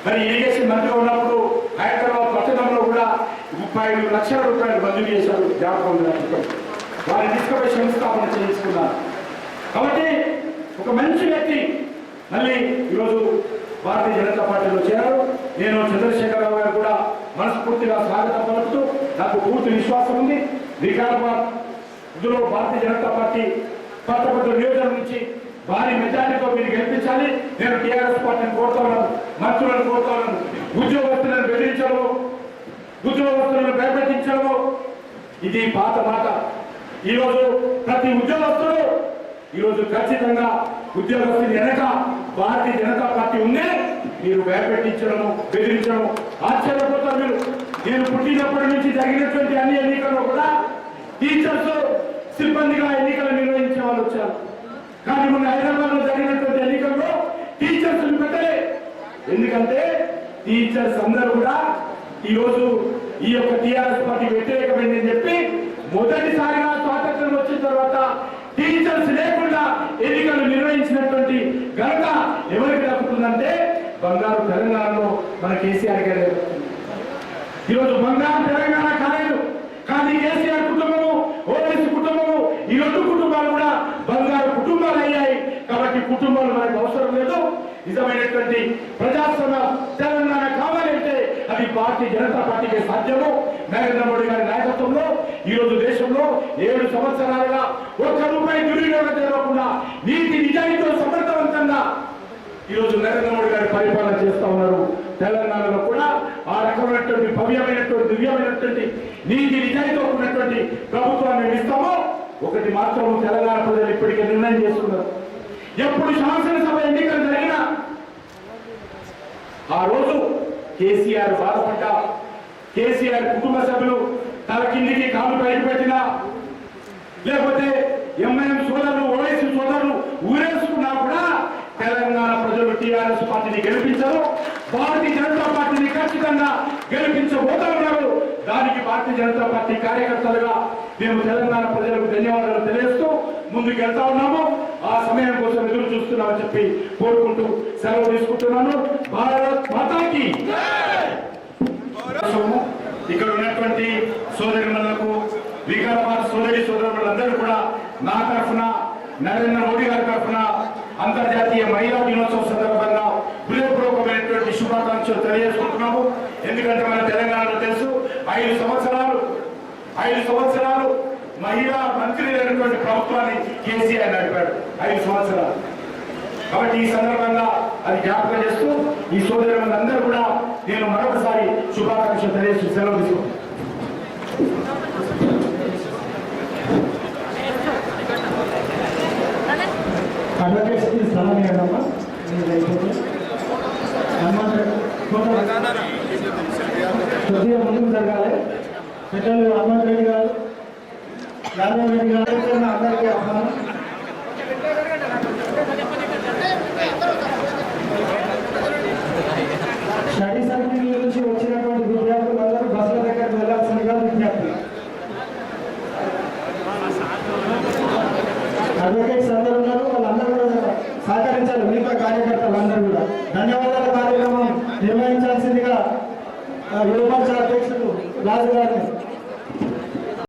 మరి ఇరిగేషన్ మంత్రిగా ఉన్నప్పుడు హైదరాబాద్ పట్టణంలో కూడా 35 లక్షల రూపాయలు మంజూరు చేశారు. జ్ఞాపకం వారిని తీసుకుపోయి శంకుస్థాపన చేయించుకున్నారు. కాబట్టి ఒక మంచి వ్యక్తి మళ్ళీ ఈరోజు భారతీయ జనతా పార్టీలో చేరారు. నేను చంద్రశేఖరరావు గారు కూడా మనస్ఫూర్తిగా స్వాగతం పలుకుతూ, నాకు పూర్తి విశ్వాసం ఉంది వికారాబాద్ ఇందులో భారతీయ జనతా పార్టీ పట్టభద్రుల నియోజకవర్గం నుంచి భారీ మెజార్టీతో మీరు గెలిపించాలి. నేను టీఆర్ఎస్ పార్టీని కోరుతా ఉన్నాను, మంత్రులను కోరుతా ఉన్నాను. ఉద్యోగస్తులను బెదిరించడము, ఉద్యోగస్తులను భయపెట్టించడము ఇది పాత మాట. ఈరోజు ప్రతి ఉద్యోగస్తుడు ఈరోజు ఖచ్చితంగా ఉద్యోగస్తుని వెనక భారతీయ జనతా పార్టీ ఉందే. మీరు భయపెట్టించడము, బెదిరించడము ఆశ్చర్యపోతారు మీరు. నేను పుట్టినప్పటి నుంచి జరిగినటువంటి అన్ని ఎన్నికల్లో కూడా టీచర్స్ సిబ్బందిగా ఎన్నికలు నిర్వహించే వాళ్ళు వచ్చారు. కానీ మొన్న హైదరాబాద్ లో జరిగినటువంటి ఎన్నికల్లో టీచర్స్ పెట్టలే. ఎందుకంటే టీచర్స్ అందరూ కూడా ఈరోజు ఈ యొక్క టీఆర్ఎస్ పార్టీ వ్యతిరేకమైందని చెప్పి మొదటిసారిగా స్వాతంత్రం వచ్చిన తర్వాత టీచర్స్ లేకుండా ఎన్నికలు నిర్వహించినటువంటి ఘనత ఎవరికి దక్కుతుందంటే బంగారు తెలంగాణలో మన కేసీఆర్ గారు. ఈరోజు బంగారు తెలంగాణ కాలేదు, కానీ కేసీఆర్ కుటుంబము, ఓవైసీ కుటుంబము, ఈ 2 కుటుంబాలు కూడా బంగారు కుటుంబాలు అయ్యాయి. కాబట్టి కుటుంబాలు మనకు అవసరం లేదు. నిజమైనటువంటి ప్రజాస్వామ్య తెలంగాణ కావాలంటే అది భారతీయ జనతా పార్టీకి సాధ్యము. నరేంద్ర మోడీ గారి నాయకత్వంలో ఈరోజు దేశంలో 7 సంవత్సరాలుగా ₹1 దుర్వినియోగం జరగకుండా నీతి నిజాయితీతో సమర్థవంతంగా ఈరోజు నరేంద్ర మోడీ గారి పరిపాలన చేస్తా ఉన్నారు. తెలంగాణలో కూడా ఆ రకమైనటువంటి భవ్యమైనటువంటి దివ్యమైనటువంటి నీతి నిజాయితీతో ఉన్నటువంటి ప్రభుత్వాన్ని ఇస్తామో ఒకటి మాత్రం తెలంగాణ ప్రజలు ఇప్పటికే నిర్ణయం చేస్తున్నారు. ఎప్పుడు శాసనసభ ఎన్నికలు జరిగినా ఆ రోజు కేసీఆర్ బాధపడ్డా, కేసీఆర్ కుటుంబ సభ్యులు తల కిందికి కాలు బయట పెట్టినా, లేకపోతే ఎంఐఎం సోదరులు, ఓవైసీ సోదరులు ఊరేసుకున్నా కూడా తెలంగాణ ప్రజలు టీఆర్ఎస్ పార్టీని గెలిపించారు. భారతీయ జనతా పార్టీని ఖచ్చితంగా గెలిపించబోతున్నారు. దానికి భారతీయ జనతా పార్టీ కార్యకర్తలుగా మేము తెలంగాణ ప్రజలకు ధన్యవాదాలు తెలియజేస్తూ ముందుకు వెళ్తా ఉన్నాము. ఆ సమయం కోసం ఎదురు చూస్తున్నామని చెప్పి కోరుకుంటూ సెలవు తీసుకుంటున్నాను. భారత్ మాతాకి. ఇక్కడ ఉన్నటువంటి సోదరులకు, వికారాబాద్ సోదరి సోదరులందరూ కూడా నా తరఫున, నరేంద్ర మోడీ గారి తరఫున అంతర్జాతీయ మహిళా దినోత్సవం సందర్భంగా హృదయపూర్వకమైనటువంటి శుభాకాంక్షలు తెలియజేసుకుంటున్నాము. ఎందుకంటే మన తెలంగాణలో తెలుసు 5 సంవత్సరాలు మహిళా మంత్రి లేనటువంటి ప్రభుత్వాన్ని కేసీఆర్ నడిపాడు 5 సంవత్సరాలు. కాబట్టి ఈ సందర్భంగా అది జ్ఞాపకం చేస్తూ ఈ సోదరులందరూ కూడా నేను మరొకసారి శుభాకాంక్షలు తెలియజేస్తూ సెలవు తీసుకుంటాను. అడ్వకేట్స్కి స్థలం ఇవ్వడమ్మా. కొద్దిగా ముందుకు జరగాలి. పెద్దలు హనుమంత్ రెడ్డి గారు, యాదవ్ రెడ్డి గారు అందరికీ ఆహ్వానం. స్టడీ సర్కిల్ నుంచి వచ్చినటువంటి విద్యార్థులందరూ బస్సుల దగ్గరకు వెళ్ళాల్సిందిగా విజ్ఞప్తి. అడ్వకేట్స్ అందరూ ఉన్నారు, వాళ్ళందరూ కూడా సహకరించాలి. మిగతా కార్యకర్తలు కూడా ధన్యవాదాల కార్యక్రమం నిర్వహించాల్సిందిగా యువమోర్చా అధ్యక్షుడు రాజు గారిని